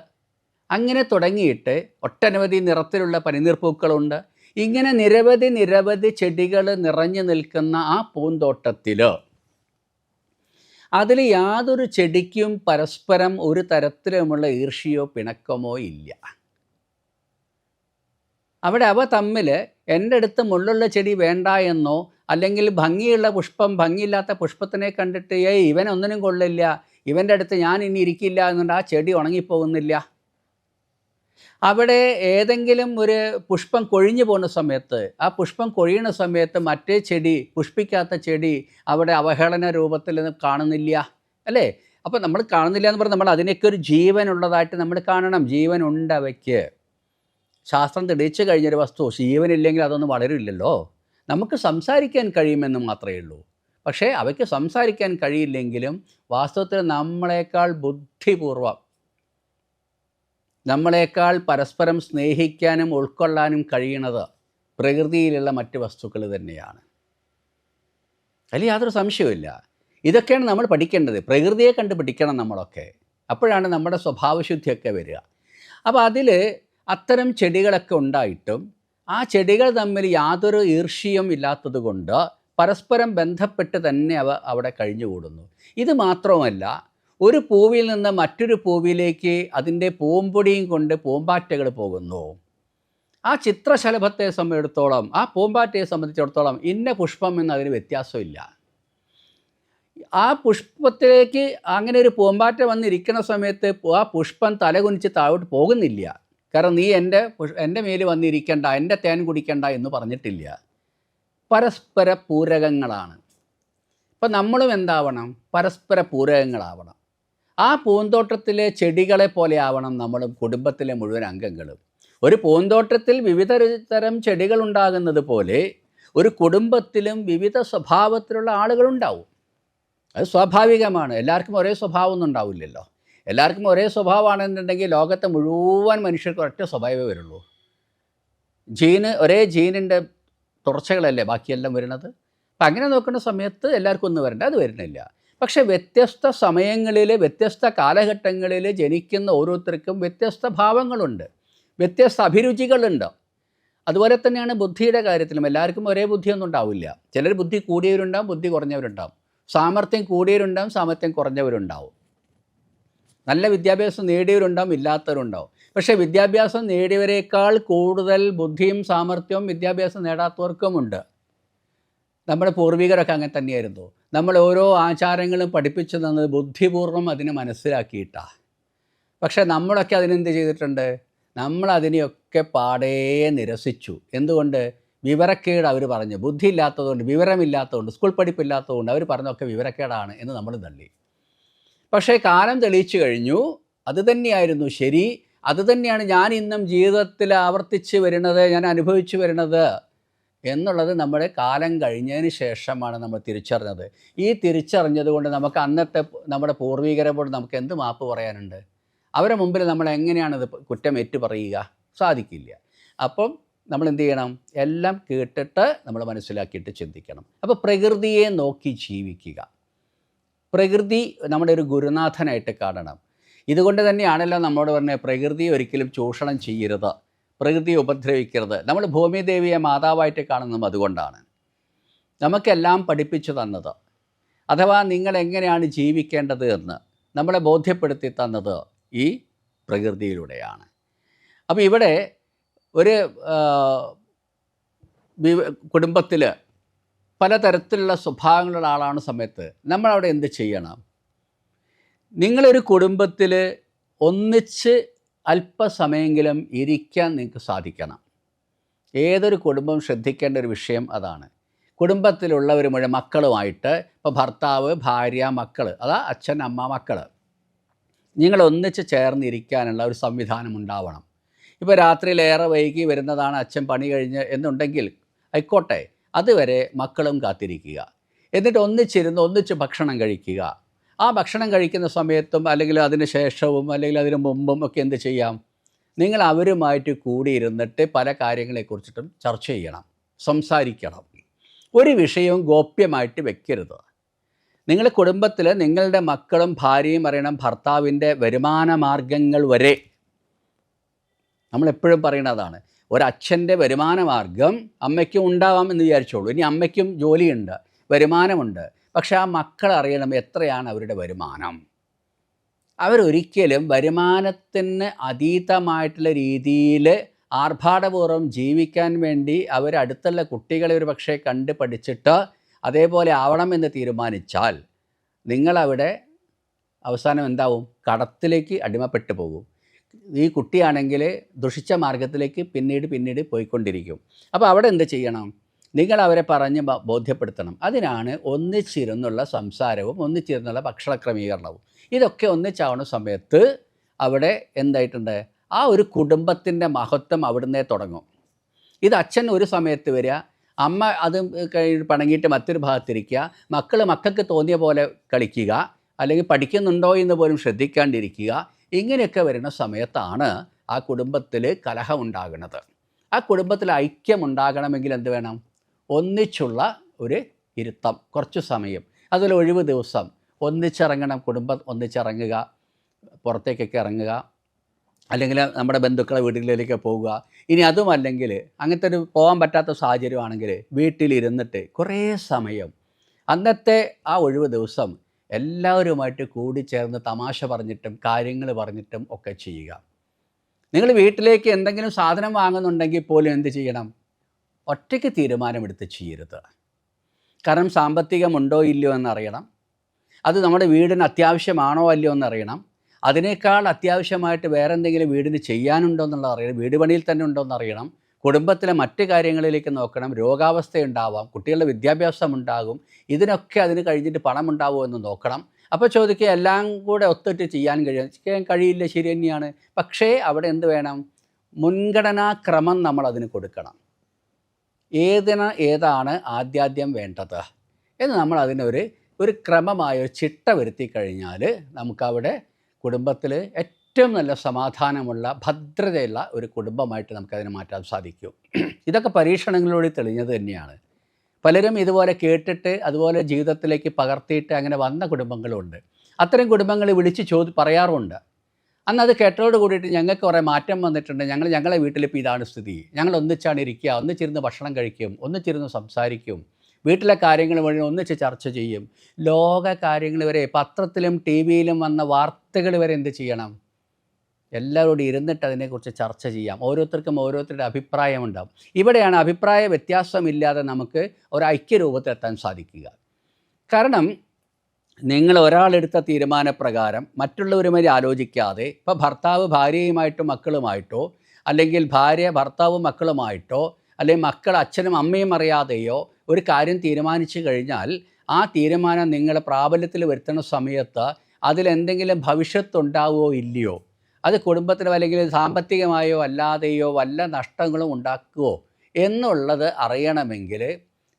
അങ്ങനെ തുടങ്ങിയിട്ട് ഒട്ടനവധി നിറത്തിലുള്ള പനിനീർപ്പൂക്കളുണ്ട്. ഇങ്ങനെ നിരവധി ചെടികൾ നിറഞ്ഞു നിൽക്കുന്ന ആ പൂന്തോട്ടത്തിൽ അതിൽ യാതൊരു ചെടിക്കും പരസ്പരം ഒരു തരത്തിലുമുള്ള ഈർഷ്യയോ പിണക്കമോ ഇല്ല. അവിടെ അവ തമ്മിൽ എൻ്റെ അടുത്ത് മുള്ളുള്ള ചെടി വേണ്ട എന്നോ, അല്ലെങ്കിൽ ഭംഗിയുള്ള പുഷ്പം ഭംഗിയില്ലാത്ത പുഷ്പത്തിനെ കണ്ടിട്ട് ഇവൻ ഒന്നിനും കൊള്ളില്ല, ഇവൻ്റെ അടുത്ത് ഞാൻ ഇനി ഇരിക്കില്ല എന്നുകൊണ്ട് ആ ചെടി ഉണങ്ങിപ്പോകുന്നില്ല. അവിടെ ഏതെങ്കിലും ഒരു പുഷ്പം കൊഴിഞ്ഞു പോകുന്ന സമയത്ത്, ആ പുഷ്പം കൊഴിയുന്ന സമയത്ത് മറ്റേ ചെടി, പുഷ്പിക്കാത്ത ചെടി അവിടെ അവഹേളന രൂപത്തിൽ കാണുന്നില്ല, അല്ലേ? അപ്പോൾ നമ്മൾ കാണുന്നില്ല എന്ന് പറഞ്ഞാൽ നമ്മൾ അതിനൊക്കെ ഒരു ജീവനുള്ളതായിട്ട് നമ്മൾ കാണണം. ജീവനുണ്ട് അവയ്ക്ക്. ശാസ്ത്രം തെളിയിച്ചു കഴിഞ്ഞൊരു വസ്തു ജീവനില്ലെങ്കിൽ അതൊന്നും വളരില്ലല്ലോ. നമുക്ക് സംസാരിക്കാൻ കഴിയുമെന്ന് മാത്രമേ ഉള്ളൂ. പക്ഷേ അവയ്ക്ക് സംസാരിക്കാൻ കഴിയില്ലെങ്കിലും വാസ്തവത്തിൽ നമ്മളെക്കാൾ ബുദ്ധിപൂർവം, നമ്മളെക്കാൾ പരസ്പരം സ്നേഹിക്കാനും ഉൾക്കൊള്ളാനും കഴിയണത് പ്രകൃതിയിലുള്ള മറ്റ് വസ്തുക്കൾ തന്നെയാണ്. അതിൽ യാതൊരു സംശയവുമില്ല. ഇതൊക്കെയാണ് നമ്മൾ പഠിക്കേണ്ടത്. പ്രകൃതിയെ കണ്ട് പഠിക്കണം നമ്മളൊക്കെ. അപ്പോഴാണ് നമ്മുടെ സ്വഭാവശുദ്ധിയൊക്കെ വരിക. അപ്പോൾ അതിൽ അത്തരം ചെടികളൊക്കെ ഉണ്ടായിട്ടും ആ ചെടികൾ തമ്മിൽ യാതൊരു ഈർഷ്യയും ഇല്ലാത്തത് കൊണ്ട് പരസ്പരം ബന്ധപ്പെട്ട് തന്നെ അവ അവിടെ കഴിഞ്ഞുകൂടുന്നു. ഇത് മാത്രമല്ല, ഒരു പൂവിൽ നിന്ന് മറ്റൊരു പൂവിലേക്ക് അതിൻ്റെ പൂമ്പൊടിയും കൊണ്ട് പൂമ്പാറ്റകൾ പോകുന്നു. ആ ചിത്രശലഭത്തെ സംബന്ധിച്ചിടത്തോളം, ആ പൂമ്പാറ്റയെ സംബന്ധിച്ചിടത്തോളം ഇന്ന പുഷ്പം എന്ന് അതിന് വ്യത്യാസമില്ല. ആ പുഷ്പത്തിലേക്ക് അങ്ങനെ ഒരു പൂമ്പാറ്റ വന്നിരിക്കുന്ന സമയത്ത് ആ പുഷ്പം തലകുനിച്ച് താഴോട്ട് പോകുന്നില്ല. കാരണം നീ എൻ്റെ മേൽ വന്നിരിക്കണ്ട, എൻ്റെ തേൻ കുടിക്കണ്ട എന്ന് പറഞ്ഞിട്ടില്ല. പരസ്പര പൂരകങ്ങളാണ്. ഇപ്പം നമ്മളും എന്താവണം? പരസ്പര പൂരകങ്ങളാവണം. ആ പൂന്തോട്ടത്തിലെ ചെടികളെ പോലെ ആവണം നമ്മളും, കുടുംബത്തിലെ മുഴുവൻ അംഗങ്ങളും. ഒരു പൂന്തോട്ടത്തിൽ വിവിധ തരം ചെടികൾ ഉണ്ടാകുന്നത് പോലെ ഒരു കുടുംബത്തിലും വിവിധ സ്വഭാവത്തിലുള്ള ആളുകളുണ്ടാവും. അത് സ്വാഭാവികമാണ്. എല്ലാവർക്കും ഒരേ സ്വഭാവമൊന്നും ഉണ്ടാവില്ലല്ലോ. എല്ലാവർക്കും ഒരേ സ്വഭാവമാണെന്നുണ്ടെങ്കിൽ ലോകത്തെ മുഴുവൻ മനുഷ്യർക്ക് ഒറ്റ സ്വഭാവമേ വരുള്ളൂ. ഒരേ ജീനിൻ്റെ തുടർച്ചകളല്ലേ ബാക്കിയെല്ലാം വരുന്നത്. അപ്പം അങ്ങനെ നോക്കുന്ന സമയത്ത് എല്ലാവർക്കും ഒന്നും വരണ്ട, അത് വരുന്നില്ല. പക്ഷേ വ്യത്യസ്ത സമയങ്ങളിൽ, വ്യത്യസ്ത കാലഘട്ടങ്ങളിൽ ജനിക്കുന്ന ഓരോരുത്തർക്കും വ്യത്യസ്ത ഭാവങ്ങളുണ്ട്, വ്യത്യസ്ത അഭിരുചികളുണ്ട്. അതുപോലെ തന്നെയാണ് ബുദ്ധിയുടെ കാര്യത്തിലും. എല്ലാവർക്കും ഒരേ ബുദ്ധിയൊന്നും ഉണ്ടാവില്ല. ചിലർ ബുദ്ധി കൂടിയവരുണ്ടാവും, ബുദ്ധി കുറഞ്ഞവരുണ്ടാവും. സാമർത്ഥ്യം കൂടിയവരുണ്ടാവും, സാമർത്ഥ്യം കുറഞ്ഞവരുണ്ടാവും. നല്ല വിദ്യാഭ്യാസം നേടിയവരുണ്ടാവും, ഇല്ലാത്തവരുണ്ടാവും. പക്ഷേ വിദ്യാഭ്യാസം നേടിയവരേക്കാൾ കൂടുതൽ ബുദ്ധിയും സാമർത്ഥ്യവും വിദ്യാഭ്യാസം നേടാത്തവർക്കുമുണ്ട്. നമ്മുടെ പൂർവികരൊക്കെ അങ്ങനെ തന്നെയായിരുന്നു. നമ്മൾ ഓരോ ആചാരങ്ങളും പഠിപ്പിച്ചു തന്നത് ബുദ്ധിപൂർവ്വം അതിനെ മനസ്സിലാക്കിയിട്ടാണ്. പക്ഷേ നമ്മളൊക്കെ അതിനെന്ത് ചെയ്തിട്ടുണ്ട്? നമ്മളതിനെയൊക്കെ പാടേ നിരസിച്ചു. എന്തുകൊണ്ട്? വിവരക്കേട് അവർ പറഞ്ഞു. ബുദ്ധി ഇല്ലാത്തതുകൊണ്ട്, വിവരമില്ലാത്തതുകൊണ്ട്, സ്കൂൾ പഠിപ്പില്ലാത്തതുകൊണ്ട് അവർ പറഞ്ഞൊക്കെ വിവരക്കേടാണ് എന്ന് നമ്മൾ തള്ളി. പക്ഷേ കാലം തെളിയിച്ചു കഴിഞ്ഞു, അത് തന്നെയായിരുന്നു ശരി, അത് തന്നെയാണ് ഞാൻ ഇന്നും ജീവിതത്തിൽ ആവർത്തിച്ച് വരുന്നത്, ഞാൻ അനുഭവിച്ചു വരുന്നത് എന്നുള്ളത് നമ്മുടെ കാലം കഴിഞ്ഞതിന് ശേഷമാണ് നമ്മൾ തിരിച്ചറിഞ്ഞത്. ഈ തിരിച്ചറിഞ്ഞത് കൊണ്ട് നമുക്ക് അന്നത്തെ നമ്മുടെ പൂർവികരോട് നമുക്ക് എന്ത് മാപ്പ് പറയാനുണ്ട്? അവരെ മുമ്പിൽ നമ്മൾ എങ്ങനെയാണിത് കുറ്റം ഏറ്റു പറയുക? സാധിക്കില്ല. അപ്പം നമ്മൾ എന്ത് ചെയ്യണം? എല്ലാം കേട്ടിട്ട് നമ്മൾ മനസ്സിലാക്കിയിട്ട് ചിന്തിക്കണം. അപ്പോൾ പ്രകൃതിയെ നോക്കി ജീവിക്കുക. പ്രകൃതി നമ്മുടെ ഒരു ഗുരുനാഥനായിട്ട് കാണണം. ഇതുകൊണ്ട് തന്നെയാണല്ലോ നമ്മളോട് പറഞ്ഞത് പ്രകൃതിയെ ഒരിക്കലും ചൂഷണം ചെയ്യരുത്, പ്രകൃതിയെ ഉപദ്രവിക്കരുത്. നമ്മൾ ഭൂമിദേവിയെ മാതാവായിട്ട് കാണുന്നതും അതുകൊണ്ടാണ്. നമുക്കെല്ലാം പഠിപ്പിച്ചു തന്നത്, അഥവാ നിങ്ങൾ എങ്ങനെയാണ് ജീവിക്കേണ്ടത് എന്ന് നമ്മളെ ബോധ്യപ്പെടുത്തി തന്നത് ഈ പ്രകൃതിയിലൂടെയാണ്. അപ്പോൾ ഇവിടെ ഒരു കുടുംബത്തിൽ പലതരത്തിലുള്ള സ്വഭാവങ്ങളുള്ള ആളാണ് സമയത്ത് നമ്മളവിടെ എന്ത് ചെയ്യണം? നിങ്ങളൊരു കുടുംബത്തിൽ ഒന്നിച്ച് അല്പസമയമെങ്കിലും ഇരിക്കാൻ നിങ്ങൾക്ക് സാധിക്കണം. ഏതൊരു കുടുംബം ശ്രദ്ധിക്കേണ്ട ഒരു വിഷയം അതാണ്. കുടുംബത്തിലുള്ളവർ മുഴുവൻ മക്കളുമായിട്ട്, ഇപ്പോൾ ഭർത്താവ്, ഭാര്യ, മക്കൾ, അതാ അച്ഛൻ, അമ്മ, മക്കൾ, നിങ്ങൾ ഒന്നിച്ച് ചേർന്നിരിക്കാനുള്ള ഒരു സംവിധാനം ഉണ്ടാവണം. ഇപ്പോൾ രാത്രിയിൽ ഏറെ വൈകി വരുന്നതാണ് അച്ഛൻ പണി കഴിഞ്ഞ് എന്നുണ്ടെങ്കിൽ ആയിക്കോട്ടെ, അതുവരെ മക്കളും കാത്തിരിക്കുക. എന്നിട്ട് ഒന്നിച്ചിരുന്ന് ഒന്നിച്ച് ഭക്ഷണം കഴിക്കുക. ആ ഭക്ഷണം കഴിക്കുന്ന സമയത്തും അല്ലെങ്കിൽ അതിന് ശേഷവും അല്ലെങ്കിൽ അതിന് മുമ്പും ഒക്കെ എന്ത് ചെയ്യാം? നിങ്ങൾ അവരുമായിട്ട് കൂടിയിരുന്നിട്ട് പല കാര്യങ്ങളെക്കുറിച്ചിട്ടും ചർച്ച ചെയ്യണം, സംസാരിക്കണം. ഒരു വിഷയവും ഗോപ്യമായിട്ട് വെക്കരുത്. നിങ്ങളുടെ കുടുംബത്തിൽ നിങ്ങളുടെ മക്കളും ഭാര്യയും അറിയണം ഭർത്താവിൻ്റെ വരുമാന മാർഗങ്ങൾ വരെ. നമ്മളെപ്പോഴും പറയുന്നതാണ്, ഒരച്ഛൻ്റെ വരുമാന മാർഗം അമ്മയ്ക്കും ഉണ്ടാവാം എന്ന് വിചാരിച്ചോളൂ. ഇനി അമ്മയ്ക്കും ജോലിയുണ്ട്, വരുമാനമുണ്ട്. പക്ഷേ ആ മക്കൾ അറിയണം എത്രയാണ് അവരുടെ വരുമാനം. അവരൊരിക്കലും വരുമാനത്തിന് അതീതമായിട്ടുള്ള രീതിയിൽ ആർഭാടപൂർവ്വം ജീവിക്കാൻ വേണ്ടി അവരടുത്തുള്ള കുട്ടികളെ ഒരു പക്ഷേ കണ്ട് പഠിച്ചിട്ട് അതേപോലെ ആവണമെന്ന് തീരുമാനിച്ചാൽ നിങ്ങളവിടെ അവസാനം എന്താവും? കടത്തിലേക്ക് അടിമപ്പെട്ടു പോകും. ഈ കുട്ടിയാണെങ്കിൽ ദുഷിച്ച മാർഗത്തിലേക്ക് പിന്നീട് പോയിക്കൊണ്ടിരിക്കും. അപ്പോൾ അവിടെ എന്ത് ചെയ്യണം? നിങ്ങൾ അവരെ പറഞ്ഞ് ബോധ്യപ്പെടുത്തണം. അതിനാണ് ഒന്നിച്ചിരുന്നുള്ള സംസാരവും ഒന്നിച്ചിരുന്നുള്ള ഭക്ഷണ ക്രമീകരണവും. ഇതൊക്കെ ഒന്നിച്ചാവുന്ന സമയത്ത് അവിടെ എന്തായിട്ടുണ്ട്? ആ ഒരു കുടുംബത്തിൻ്റെ മഹത്വം അവിടുന്നേ തുടങ്ങും. ഇത് അച്ഛൻ ഒരു സമയത്ത് വരിക, അമ്മ അത് പണങ്ങിയിട്ട് മറ്റൊരു ഭാഗത്തിരിക്കുക, മക്കൾക്ക് തോന്നിയ പോലെ കളിക്കുക, അല്ലെങ്കിൽ പഠിക്കുന്നുണ്ടോ എന്ന് പോലും ശ്രദ്ധിക്കാണ്ടിരിക്കുക. ഇങ്ങനെയൊക്കെ വരുന്ന സമയത്താണ് ആ കുടുംബത്തിൽ കലഹം ഉണ്ടാകുന്നത്. ആ കുടുംബത്തിൽ ഐക്യം ഉണ്ടാകണമെങ്കിൽ എന്ത് വേണം? ഒന്നിച്ചുള്ള ഒരു ഇരുത്തം, കുറച്ച് സമയം, അതുപോലെ ഒഴിവ് ദിവസം ഒന്നിച്ചിറങ്ങണം. കുടുംബം ഒന്നിച്ചിറങ്ങുക, പുറത്തേക്കൊക്കെ ഇറങ്ങുക, അല്ലെങ്കിൽ നമ്മുടെ ബന്ധുക്കളെ വീടുകളിലേക്ക് പോവുക. ഇനി അതുമല്ലെങ്കിൽ അങ്ങനത്തെ ഒരു പോകാൻ പറ്റാത്ത സാഹചര്യമാണെങ്കിൽ വീട്ടിലിരുന്നിട്ട് കുറേ സമയം അന്നത്തെ ആ ഒഴിവ് ദിവസം എല്ലാവരുമായിട്ട് കൂടിച്ചേർന്ന് തമാശ പറഞ്ഞിട്ടും കാര്യങ്ങൾ പറഞ്ഞിട്ടും ഒക്കെ ചെയ്യുക. നിങ്ങൾ വീട്ടിലേക്ക് എന്തെങ്കിലും സാധനം വാങ്ങുന്നുണ്ടെങ്കിൽ പോലും എന്ത് ചെയ്യണം? ഒറ്റയ്ക്ക് തീരുമാനമെടുത്ത് ചെയ്യരുത്. കാരണം സാമ്പത്തികമുണ്ടോ ഇല്ലയോ എന്നറിയണം. അത് നമ്മുടെ വീടിന് അത്യാവശ്യമാണോ അല്ലയോ എന്നറിയണം. അതിനേക്കാൾ അത്യാവശ്യമായിട്ട് വേറെ എന്തെങ്കിലും വീടിന് ചെയ്യാനുണ്ടോ എന്നുള്ളത് അറിയണം. വീട് പണിയിൽ തന്നെ ഉണ്ടോ എന്നറിയണം. കുടുംബത്തിലെ മറ്റ് കാര്യങ്ങളിലേക്ക് നോക്കണം. രോഗാവസ്ഥയുണ്ടാവാം, കുട്ടികളുടെ വിദ്യാഭ്യാസം ഉണ്ടാകും. ഇതിനൊക്കെ അതിന് കഴിഞ്ഞിട്ട് പണം ഉണ്ടാവുമോ എന്ന് നോക്കണം. അപ്പോൾ ചോദിക്കുക, എല്ലാം കൂടെ ഒത്തിട്ട് ചെയ്യാൻ കഴിയില്ല, ശരി തന്നെയാണ്. പക്ഷേ അവിടെ എന്ത് വേണം? മുൻഗണനാക്രമം നമ്മൾ അതിന് കൊടുക്കണം. ഏതാണ് ആദ്യം വേണ്ടത് എന്ന് നമ്മൾ അതിനൊരു ക്രമമായ ചിട്ട വരുത്തി കഴിഞ്ഞാൽ നമുക്കവിടെ കുടുംബത്തിൽ ഏറ്റവും നല്ല സമാധാനമുള്ള ഭദ്രതയുള്ള ഒരു കുടുംബമായിട്ട് നമുക്കതിനെ മാറ്റാൻ സാധിക്കും. ഇതൊക്കെ പരീക്ഷണങ്ങളിലൂടെ തെളിഞ്ഞത് തന്നെയാണ്. പലരും ഇതുപോലെ കേട്ടിട്ട് അതുപോലെ ജീവിതത്തിലേക്ക് പകർത്തിയിട്ട് അങ്ങനെ വന്ന കുടുംബങ്ങളുണ്ട്. അത്തരം കുടുംബങ്ങൾ വിളിച്ച് പറയാറുമുണ്ട്, അന്ന് അത് കേട്ടോട് കൂടിയിട്ട് ഞങ്ങൾക്ക് കുറേ മാറ്റം വന്നിട്ടുണ്ട്, ഞങ്ങളെ വീട്ടിലിപ്പോൾ ഇതാണ് സ്ഥിതി, ഞങ്ങൾ ഒന്നിച്ചാണ് ഇരിക്കുക, ഒന്നിച്ചിരുന്ന് ഭക്ഷണം കഴിക്കും, ഒന്നിച്ചിരുന്ന് സംസാരിക്കും, വീട്ടിലെ കാര്യങ്ങൾ വഴി ഒന്നിച്ച് ചർച്ച ചെയ്യും. ലോക കാര്യങ്ങൾ വരെ പത്രത്തിലും ടി വിയിലും വന്ന വാർത്തകൾ വരെ എന്ത് ചെയ്യണം? എല്ലാവരോടും ഇരുന്നിട്ട് അതിനെക്കുറിച്ച് ചർച്ച ചെയ്യാം. ഓരോരുത്തർക്കും ഓരോരുത്തരുടെ അഭിപ്രായമുണ്ടാകും. ഇവിടെയാണ് അഭിപ്രായ വ്യത്യാസമില്ലാതെ നമുക്ക് ഒരു ഐക്യരൂപത്തിലെത്താൻ സാധിക്കുക. കാരണം നിങ്ങൾ ഒരാളെടുത്ത തീരുമാനപ്രകാരം മറ്റുള്ളവരുമായി ആലോചിക്കാതെ, ഇപ്പോൾ ഭർത്താവ് ഭാര്യയുമായിട്ടോ മക്കളുമായിട്ടോ, അല്ലെങ്കിൽ ഭാര്യ ഭർത്താവും മക്കളുമായിട്ടോ, അല്ലെങ്കിൽ മക്കൾ അച്ഛനും അമ്മയും അറിയാതെയോ ഒരു കാര്യം തീരുമാനിച്ചു കഴിഞ്ഞാൽ ആ തീരുമാനം നിങ്ങൾ പ്രാബല്യത്തിൽ വരുത്തുന്ന സമയത്ത് അതിലെന്തെങ്കിലും ഭവിഷ്യത്തുണ്ടാവുമോ ഇല്ലയോ, അത് കുടുംബത്തിനോ അല്ലെങ്കിൽ സാമ്പത്തികമായോ അല്ലാതെയോ വല്ല നഷ്ടങ്ങളും ഉണ്ടാക്കുമോ എന്നുള്ളത് അറിയണമെങ്കിൽ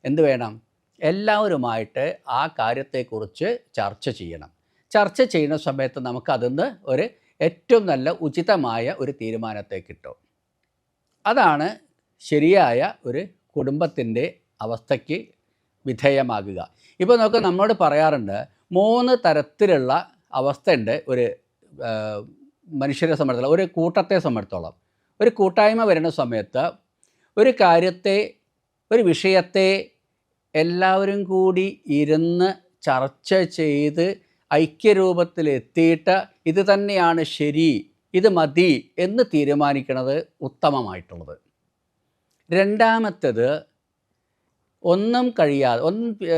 എന്ത് വേണം? എല്ലാവരുമായിട്ട് ആ കാര്യത്തെക്കുറിച്ച് ചർച്ച ചെയ്യണം. ചർച്ച ചെയ്യുന്ന സമയത്ത് നമുക്കതിന്ന് ഒരു ഏറ്റവും നല്ല ഉചിതമായ ഒരു തീരുമാനത്തെ കിട്ടും. അതാണ് ശരിയായ ഒരു കുടുംബത്തിൻ്റെ അവസ്ഥയ്ക്ക് വിധേയമാകുക. ഇപ്പോൾ നമുക്ക് നമ്മളോട് പറയാറുണ്ട് 3 തരത്തിലുള്ള അവസ്ഥയുണ്ട് ഒരു മനുഷ്യരെ സംബന്ധിച്ചിടത്തോളം, ഒരു കൂട്ടത്തെ സംബന്ധിച്ചിടത്തോളം. ഒരു കൂട്ടായ്മ വരുന്ന സമയത്ത് ഒരു കാര്യത്തെ, ഒരു വിഷയത്തെ എല്ലാവരും കൂടി ഇരുന്ന് ചർച്ച ചെയ്ത് ഐക്യരൂപത്തിലെത്തിയിട്ട് ഇത് തന്നെയാണ് ശരി, ഇത് മതി എന്ന് തീരുമാനിക്കുന്നത് ഉത്തമമായിട്ടുള്ളത്. രണ്ടാമത്തേത്, ഒന്നും കഴിയാതെ,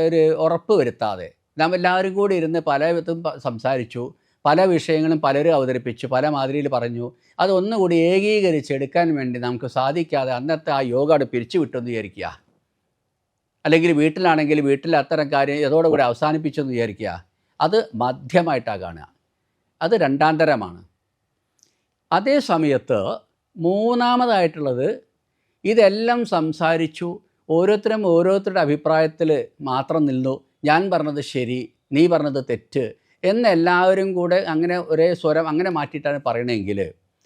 ഒരു ഉറപ്പ് വരുത്താതെ നാം എല്ലാവരും കൂടി ഇരുന്ന് പലതും സംസാരിച്ചു, പല വിഷയങ്ങളും പലരും അവതരിപ്പിച്ചു, പല മാതിരിയിൽ പറഞ്ഞു, അതൊന്നുകൂടി ഏകീകരിച്ചെടുക്കാൻ വേണ്ടി നമുക്ക് സാധിക്കാതെ അന്നത്തെ ആ യോഗം പിരിച്ചു വിട്ടെന്ന് വിചാരിക്കുക. അല്ലെങ്കിൽ വീട്ടിലാണെങ്കിൽ വീട്ടിൽ അത്തരം കാര്യം ഇതോടുകൂടി അവസാനിപ്പിച്ചെന്ന് വിചാരിക്കുക. അത് മധ്യമായിട്ടാണ് കാണുക. അത് രണ്ടാം തരമാണ്. അതേ സമയത്ത് മൂന്നാമതായിട്ടുള്ളത്, ഇതെല്ലാം സംസാരിച്ചു, ഓരോരുത്തരുടെ അഭിപ്രായത്തിൽ മാത്രം നിന്നു, ഞാൻ പറഞ്ഞത് ശരി, നീ പറഞ്ഞത് തെറ്റ് എന്നെല്ലാവരും കൂടെ അങ്ങനെ ഒരേ സ്വരം അങ്ങനെ മാറ്റിയിട്ടാണ് പറയണമെങ്കിൽ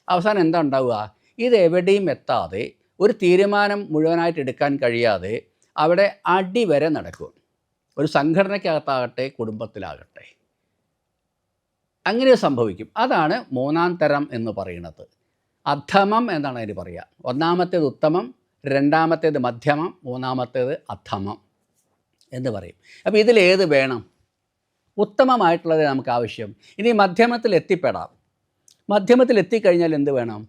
അവസാനം എന്താ ഉണ്ടാവുക? ഇത് എവിടെയും എത്താതെ, ഒരു തീരുമാനം മുഴുവനായിട്ട് എടുക്കാൻ കഴിയാതെ അവിടെ അടി വരെ നടക്കും. ഒരു സംഘടനയ്ക്കകത്താകട്ടെ, കുടുംബത്തിലാകട്ടെ, അങ്ങനെ സംഭവിക്കും. അതാണ് മൂന്നാം തരം എന്ന് പറയുന്നത്. അധമം എന്നാണ് അതിന് പറയുക. ഒന്നാമത്തേത് ഉത്തമം, രണ്ടാമത്തേത് മധ്യമം, മൂന്നാമത്തേത് അധമം എന്ന് പറയും. അപ്പോൾ ഇതിലേത് വേണം? ഉത്തമമായിട്ടുള്ളത് നമുക്ക് ആവശ്യം. ഇനി മധ്യമത്തിൽ എത്തിപ്പെടാം. മധ്യമത്തിൽ എത്തിക്കഴിഞ്ഞാൽ എന്ത് വേണം?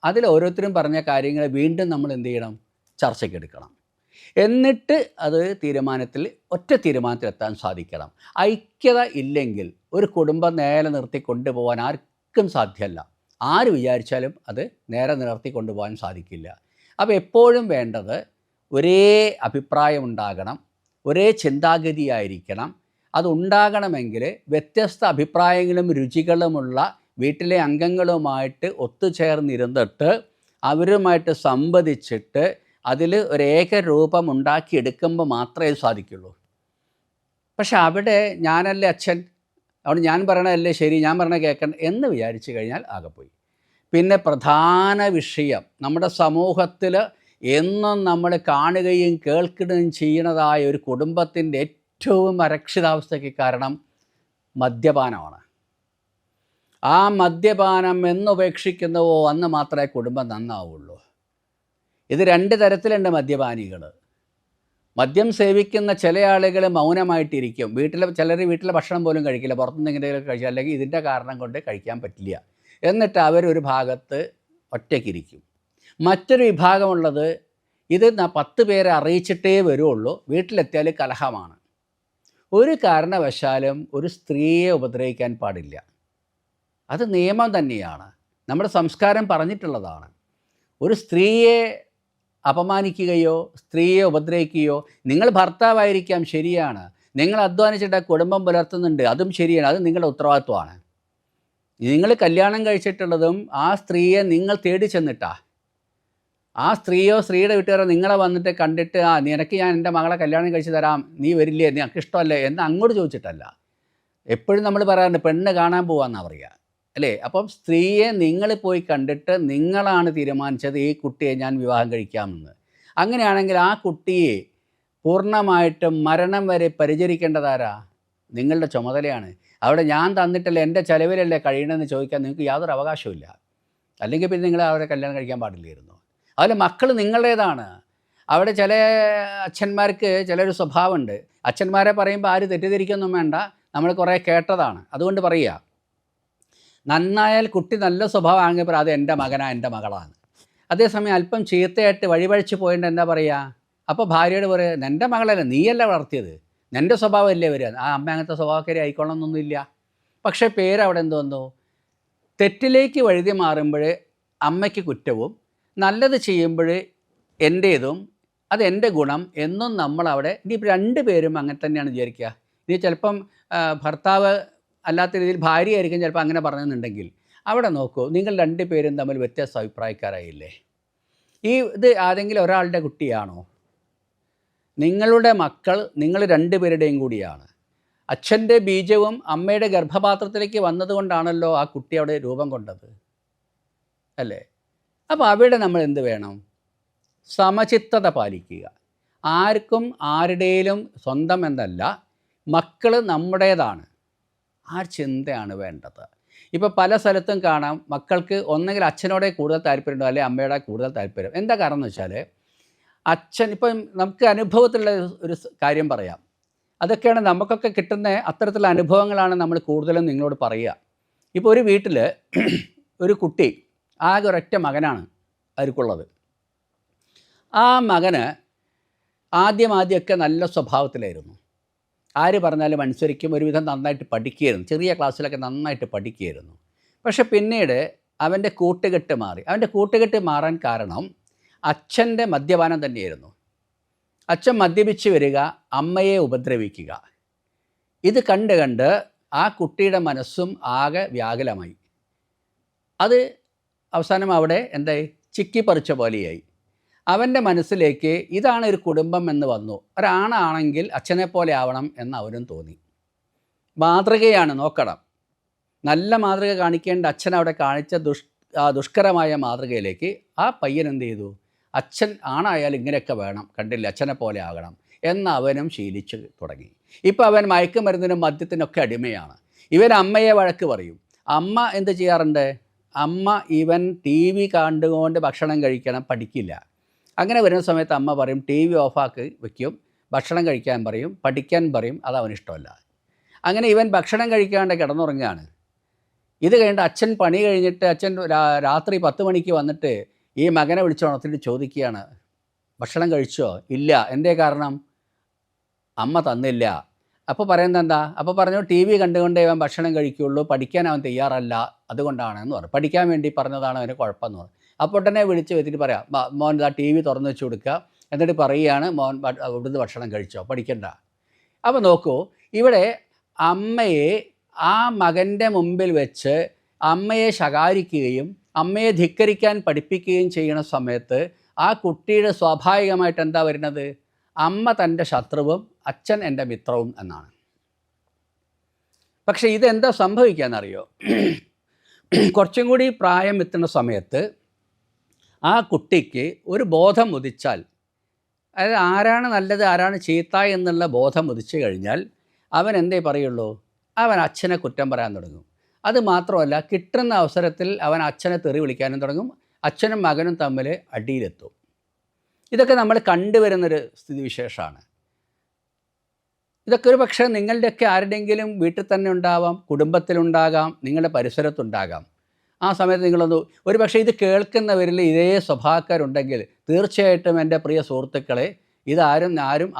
അതിൽ ഓരോരുത്തരും പറഞ്ഞ കാര്യങ്ങൾ വീണ്ടും നമ്മൾ എന്ത് ചെയ്യണം? ചർച്ചയ്ക്കെടുക്കണം. എന്നിട്ട് അത് ഒറ്റ തീരുമാനത്തിൽ എത്താൻ സാധിക്കണം. ഐക്യത ഇല്ലെങ്കിൽ ഒരു കുടുംബം നേരെ നിർത്തി കൊണ്ടുപോകാൻ ആർക്കും സാധ്യമല്ല. ആര് വിചാരിച്ചാലും അത് നേരെ നിർത്തി കൊണ്ടുപോകാൻ സാധിക്കില്ല. അപ്പോൾ എപ്പോഴും വേണ്ടത് ഒരേ അഭിപ്രായം ഉണ്ടാകണം, ഒരേ ചിന്താഗതിയായിരിക്കണം. അതുണ്ടാകണമെങ്കിൽ വ്യത്യസ്ത അഭിപ്രായങ്ങളും രുചികളുമുള്ള വീട്ടിലെ അംഗങ്ങളുമായിട്ട് ഒത്തുചേർന്നിരുന്നിട്ട് അവരുമായിട്ട് സംവദിച്ചിട്ട് അതിൽ ഒരു ഏകരൂപം ഉണ്ടാക്കിയെടുക്കുമ്പോൾ മാത്രമേ സാധിക്കുള്ളൂ. പക്ഷെ അവിടെ ഞാനല്ലേ അച്ഛൻ, അവിടെ ഞാൻ പറയണതല്ലേ ശരി, ഞാൻ പറയണത് കേൾക്കണം എന്ന് വിചാരിച്ചു കഴിഞ്ഞാൽ ആകെപ്പോയി. പിന്നെ പ്രധാന വിഷയം നമ്മുടെ സമൂഹത്തിൽ എന്നും നമ്മൾ കാണുകയും കേൾക്കുകയും ചെയ്യുന്നതായ ഒരു കുടുംബത്തിൻ്റെ ഏറ്റവും അരക്ഷിതാവസ്ഥയ്ക്ക് കാരണം മദ്യപാനമാണ്. ആ മദ്യപാനം എന്നുപേക്ഷിക്കുന്നുവോ അന്ന് മാത്രമേ കുടുംബം നന്നാവുള്ളൂ. ഇത് രണ്ട് തരത്തിലുണ്ട് മദ്യപാനികൾ. മദ്യം സേവിക്കുന്ന ചില ആളുകൾ മൗനമായിട്ടിരിക്കും. ചിലർ വീട്ടിലെ ഭക്ഷണം പോലും കഴിക്കില്ല, പുറത്തുനിന്ന് എന്തെങ്കിലും കഴിക്കുക, അല്ലെങ്കിൽ ഇതിൻ്റെ കാരണം കൊണ്ട് കഴിക്കാൻ പറ്റില്ല. എന്നിട്ട് അവരൊരു ഭാഗത്ത് ഒറ്റയ്ക്കിരിക്കും. മറ്റൊരു വിഭാഗമുള്ളത് ഇത് 10 പേരെ അറിയിച്ചിട്ടേ വരുള്ളൂ, വീട്ടിലെത്തിയാൽ കലഹമാണ്. ഒരു കാരണവശാലും ഒരു സ്ത്രീയെ ഉപദ്രവിക്കാൻ പാടില്ല. അത് നിയമം തന്നെയാണ്, നമ്മുടെ സംസ്കാരം പറഞ്ഞിട്ടുള്ളതാണ്. ഒരു സ്ത്രീയെ അപമാനിക്കുകയോ സ്ത്രീയെ ഉപദ്രവിക്കുകയോ, നിങ്ങൾ ഭർത്താവായിരിക്കാം, ശരിയാണ്, നിങ്ങൾ അധ്വാനിച്ചിട്ട് കുടുംബം പുലർത്തുന്നുണ്ട്, അതും ശരിയാണ്, അത് നിങ്ങളുടെ ഉത്തരവാദിത്വമാണ്. നിങ്ങൾ കല്യാണം കഴിച്ചിട്ടുള്ളതും ആ സ്ത്രീയെ നിങ്ങൾ തേടി ചെന്നിട്ടാ. ആ സ്ത്രീയോ സ്ത്രീയുടെ വീട്ടുകാരോ നിങ്ങളെ വന്നിട്ട് കണ്ടിട്ട് നിനക്ക് ഞാൻ എൻ്റെ മകളെ കല്യാണം കഴിച്ച് തരാം, നീ വരില്ലേ, നിനക്ക് ഇഷ്ടമല്ലേ എന്ന് അങ്ങോട്ട് ചോദിച്ചിട്ടല്ല. എപ്പോഴും നമ്മൾ പറയാറുണ്ട് പെണ്ണ് കാണാൻ പോകാമെന്നാണ് പറയുക, അല്ലേ? അപ്പം സ്ത്രീയെ നിങ്ങൾ പോയി കണ്ടിട്ട് നിങ്ങളാണ് തീരുമാനിച്ചത് ഈ കുട്ടിയെ ഞാൻ വിവാഹം കഴിക്കാമെന്ന്. അങ്ങനെയാണെങ്കിൽ ആ കുട്ടിയെ പൂർണ്ണമായിട്ടും മരണം വരെ പരിചരിക്കേണ്ടതാരാ? നിങ്ങളുടെ ചുമതലയാണ്. അവിടെ ഞാൻ തന്നിട്ടല്ലേ, എൻ്റെ ചിലവിലല്ലേ കഴിയണമെന്ന് ചോദിക്കാൻ നിങ്ങൾക്ക് യാതൊരു അവകാശവും. അല്ലെങ്കിൽ പിന്നെ നിങ്ങൾ അവരെ കല്യാണം കഴിക്കാൻ പാടില്ലായിരുന്നു. അതിൽ മക്കൾ നിങ്ങളുടേതാണ്. അവിടെ ചില അച്ഛന്മാർക്ക് ചിലൊരു സ്വഭാവമുണ്ട്. അച്ഛന്മാരെ പറയുമ്പോൾ ആര് തെറ്റിദ്ധരിക്കൊന്നും വേണ്ട, നമ്മൾ കുറേ കേട്ടതാണ്, അതുകൊണ്ട് പറയുക. നന്നായാൽ കുട്ടി നല്ല സ്വഭാവമാണെങ്കിൽ അത് എൻ്റെ മകനാണ്, എൻ്റെ മകളാണ്. അതേസമയം അല്പം ചീത്തയായിട്ട് വഴിപഴിച്ച് പോയിട്ട് എന്താ പറയുക? അപ്പോൾ ഭാര്യയോട് പറയുക, എൻ്റെ മകളല്ല, നീയല്ല വളർത്തിയത്, നിൻ്റെ സ്വഭാവമല്ലേ വരിക. ആ അമ്മ അങ്ങനത്തെ സ്വഭാവക്കാരി ആയിക്കോളണമെന്നൊന്നുമില്ല. പക്ഷേ പേരവിടെ എന്ത് വന്നു? തെറ്റിലേക്ക് വഴുതി മാറുമ്പോൾ അമ്മയ്ക്ക് കുറ്റവും, നല്ലത് ചെയ്യുമ്പോൾ എൻ്റേതും, അത് എൻ്റെ ഗുണം എന്നും നമ്മളവിടെ. ഇനിയിപ്പോൾ 2 പേരും അങ്ങനെ തന്നെയാണ് വിചാരിക്കുക. ഇനി ചിലപ്പം ഭർത്താവ് അല്ലാത്ത രീതിയിൽ ഭാര്യയായിരിക്കും ചിലപ്പോൾ അങ്ങനെ പറഞ്ഞെന്നുണ്ടെങ്കിൽ അവിടെ നോക്കൂ, നിങ്ങൾ 2 പേരും തമ്മിൽ വ്യത്യസ്ത അഭിപ്രായക്കാരായില്ലേ? ഇത് ആരെങ്കിലും ഒരാളുടെ കുട്ടിയാണോ? നിങ്ങളുടെ മക്കൾ നിങ്ങൾ 2 പേരുടെയും കൂടിയാണ്. അച്ഛൻ്റെ ബീജവും അമ്മയുടെ ഗർഭപാത്രത്തിലേക്ക് വന്നതുകൊണ്ടാണല്ലോ ആ കുട്ടി അവിടെ രൂപം കൊണ്ടത്, അല്ലേ? അപ്പോൾ അവിടെ നമ്മൾ എന്ത് വേണം? സമചിത്തത പാലിക്കുക. ആർക്കും ആരുടെയും സ്വന്തം എന്നല്ല, മക്കൾ നമ്മുടേതാണ്. ആ ചിന്തയാണ് വേണ്ടത്. ഇപ്പോൾ പല സ്ഥലത്തും കാണാം, മക്കൾക്ക് ഒന്നെങ്കിൽ അച്ഛനോടെ കൂടുതൽ താല്പര്യമുണ്ടോ, അല്ലെങ്കിൽ അമ്മയുടെ കൂടുതൽ താല്പര്യം. എന്താ കാരണം എന്ന് വെച്ചാൽ അച്ഛൻ, ഇപ്പം നമുക്ക് അനുഭവത്തിലുള്ള ഒരു കാര്യം പറയാം, അതൊക്കെയാണ് നമുക്കൊക്കെ കിട്ടുന്ന അത്തരത്തിലുള്ള അനുഭവങ്ങളാണ് നമ്മൾ കൂടുതലും നിങ്ങളോട് പറയുക. ഇപ്പോൾ ഒരു വീട്ടിൽ ഒരു കുട്ടി, ആകെ ഒരൊറ്റ മകനാണ് അവർക്കുള്ളത്. ആ മകന് ആദ്യമൊക്കെ നല്ല സ്വഭാവത്തിലായിരുന്നു. ആര് പറഞ്ഞാലും അനുസരിക്കും, ഒരുവിധം നന്നായിട്ട് പഠിക്കുകയായിരുന്നു, ചെറിയ ക്ലാസ്സിലൊക്കെ നന്നായിട്ട് പഠിക്കുകയായിരുന്നു. പക്ഷെ പിന്നീട് അവൻ്റെ കൂട്ടുകെട്ട് മാറി. അവൻ്റെ കൂട്ടുകെട്ട് മാറാൻ കാരണം അച്ഛൻ്റെ മദ്യപാനം തന്നെയായിരുന്നു. അച്ഛൻ മദ്യപിച്ച് വരിക, അമ്മയെ ഉപദ്രവിക്കുക. ഇത് കണ്ട് ആ കുട്ടിയുടെ മനസ്സും ആകെ വ്യാകുലമായി. അത് അവസാനം അവിടെ എന്തായി? ചിക്കിപ്പറിച്ച പോലെയായി. അവൻ്റെ മനസ്സിലേക്ക് ഇതാണ് ഒരു കുടുംബം എന്ന് വന്നു. ഒരാണാണെങ്കിൽ അച്ഛനെ പോലെ ആവണം എന്ന് അവനും തോന്നി. മാതൃകയാണ്, നോക്കണം. നല്ല മാതൃക കാണിക്കേണ്ട അച്ഛൻ അവിടെ കാണിച്ച ദുഷ്കരമായ മാതൃകയിലേക്ക് ആ പയ്യൻ എന്ത് ചെയ്തു? അച്ഛൻ ആണായാൽ ഇങ്ങനെയൊക്കെ വേണം, കണ്ടില്ല അച്ഛനെ പോലെ ആകണം എന്ന് അവനും ശീലിച്ച് തുടങ്ങി. ഇപ്പം അവൻ മയക്കുമരുന്നിനും മദ്യത്തിനൊക്കെ അടിമയാണ്. ഇവൻ അമ്മയെ വഴക്ക് പറയും. അമ്മ എന്ത് ചെയ്യാറുണ്ട്? അമ്മ ഇവൻ ടി വി കണ്ടുകൊണ്ട് ഭക്ഷണം കഴിക്കണം, പഠിക്കില്ല. അങ്ങനെ വരുന്ന സമയത്ത് അമ്മ പറയും ടി വി ഓഫാക്കി വയ്ക്കും, ഭക്ഷണം കഴിക്കാൻ പറയും, പഠിക്കാൻ പറയും. അത് അവനിഷ്ടമല്ല. അങ്ങനെ ഇവൻ ഭക്ഷണം കഴിക്കാണ്ട് കിടന്നുറങ്ങുകയാണ്. ഇത് കഴിഞ്ഞിട്ട് അച്ഛൻ പണി കഴിഞ്ഞിട്ട് അച്ഛൻ രാത്രി 10 മണിക്ക് വന്നിട്ട് ഈ മകനെ വിളിച്ചുണർത്തിയിട്ട് ചോദിക്കുകയാണ്, ഭക്ഷണം കഴിച്ചോ? ഇല്ല. എന്തേ കാരണം? അമ്മ തന്നില്ല. അപ്പോൾ പറയുന്നത് എന്താ? അപ്പോൾ പറഞ്ഞു ടി വി കണ്ടുകൊണ്ടേ അവൻ ഭക്ഷണം കഴിക്കുകയുള്ളൂ, പഠിക്കാൻ അവൻ തയ്യാറല്ല, അതുകൊണ്ടാണെന്ന് പറഞ്ഞു. പഠിക്കാൻ വേണ്ടി പറഞ്ഞതാണ് അവന് കുഴപ്പമെന്ന് പറഞ്ഞു. അപ്പോൾ ഉടനെ വിളിച്ച് വെച്ചിട്ട് പറയാം, മോൻ ഇതാ ടി വി തുറന്ന് വെച്ച് കൊടുക്കുക, എന്നിട്ട് പറയുകയാണ് മോൻ ഇവിടുന്ന് ഭക്ഷണം കഴിച്ചോ, പഠിക്കണ്ട. അപ്പോൾ നോക്കൂ, ഇവിടെ അമ്മയെ ആ മകൻ്റെ മുമ്പിൽ വെച്ച് അമ്മയെ ശകാരിക്കുകയും അമ്മയെ ധിക്കരിക്കാൻ പഠിപ്പിക്കുകയും ചെയ്യുന്ന സമയത്ത് ആ കുട്ടിയുടെ സ്വാഭാവികമായിട്ട് എന്താ വരുന്നത്? അമ്മ തൻ്റെ ശത്രുവും അച്ഛൻ എൻ്റെ മിത്രവും എന്നാണ്. പക്ഷേ ഇതെന്താ സംഭവിക്കാന്നറിയോ? കുറച്ചും കൂടി പ്രായം എത്തുന്ന സമയത്ത് ആ കുട്ടിക്ക് ഒരു ബോധം ഉദിച്ചാൽ, അതായത് ആരാണ് നല്ലത് ആരാണ് ചീത്ത എന്നുള്ള ബോധം ഉദിച്ചു കഴിഞ്ഞാൽ അവൻ എന്തേ പറയുള്ളൂ? അവൻ അച്ഛനെ കുറ്റം പറയാൻ തുടങ്ങും. അത് മാത്രമല്ല, കിട്ടുന്ന അവസരത്തിൽ അവൻ അച്ഛനെ തെറി വിളിക്കാനും തുടങ്ങും. അച്ഛനും മകനും തമ്മിൽ അടിയിലെത്തും. ഇതൊക്കെ നമ്മൾ കണ്ടുവരുന്നൊരു സ്ഥിതിവിശേഷമാണ്. ഇതൊക്കെ ഒരു പക്ഷേ നിങ്ങളുടെയൊക്കെ ആരുടെയെങ്കിലും വീട്ടിൽ തന്നെ ഉണ്ടാവാം, കുടുംബത്തിലുണ്ടാകാം, നിങ്ങളുടെ പരിസരത്തുണ്ടാകാം. ആ സമയത്ത് നിങ്ങളൊന്ന് ഒരു പക്ഷേ ഇത് കേൾക്കുന്നവരിൽ ഇതേ സ്വഭാവക്കാരുണ്ടെങ്കിൽ തീർച്ചയായിട്ടും എൻ്റെ പ്രിയ സുഹൃത്തുക്കളെ, ഇതാരും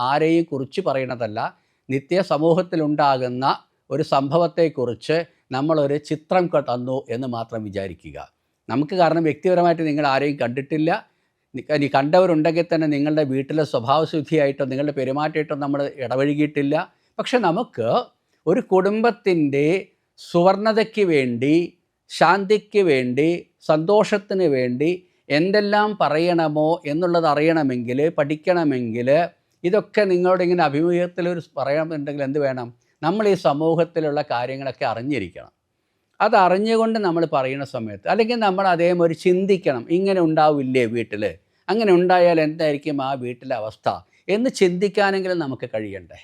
ആരെയും കുറിച്ച് പറയണതല്ല. നിത്യ സമൂഹത്തിലുണ്ടാകുന്ന ഒരു സംഭവത്തെക്കുറിച്ച് നമ്മളൊരു ചിത്രം തന്നു എന്ന് മാത്രം വിചാരിക്കുക. നമുക്ക് കാരണം വ്യക്തിപരമായിട്ട് നിങ്ങൾ ആരെയും കണ്ടിട്ടില്ല. ഇനി കണ്ടവരുണ്ടെങ്കിൽ തന്നെ നിങ്ങളുടെ വീട്ടിലെ സ്വഭാവശുദ്ധിയായിട്ടോ നിങ്ങളുടെ പെരുമാറ്റമായിട്ടോ നമ്മൾ ഇടപഴകിയിട്ടില്ല. പക്ഷെ നമുക്ക് ഒരു കുടുംബത്തിൻ്റെ സുവർണതയ്ക്ക് വേണ്ടി, ശാന്തിക്ക് വേണ്ടി, സന്തോഷത്തിന് വേണ്ടി എന്തെല്ലാം പറയണമോ എന്നുള്ളത് അറിയണമെങ്കിൽ, പഠിക്കണമെങ്കിൽ, ഇതൊക്കെ നിങ്ങളോട് ഇങ്ങനെ അഭിമുഖത്തിൽ പറയണമെന്നുണ്ടെങ്കിൽ എന്ത് വേണം? നമ്മൾ ഈ സമൂഹത്തിലുള്ള കാര്യങ്ങളൊക്കെ അറിഞ്ഞിരിക്കണം. അതറിഞ്ഞുകൊണ്ട് നമ്മൾ പറയുന്ന സമയത്ത്, അല്ലെങ്കിൽ നമ്മൾ അതേമാതിരി ചിന്തിക്കണം, ഇങ്ങനെ ഉണ്ടാവില്ലേ വീട്ടിൽ, അങ്ങനെ ഉണ്ടായാൽ എന്തായിരിക്കും ആ വീട്ടിലെ അവസ്ഥ എന്ന് ചിന്തിക്കാനെങ്കിലും നമുക്ക് കഴിയണ്ടേ?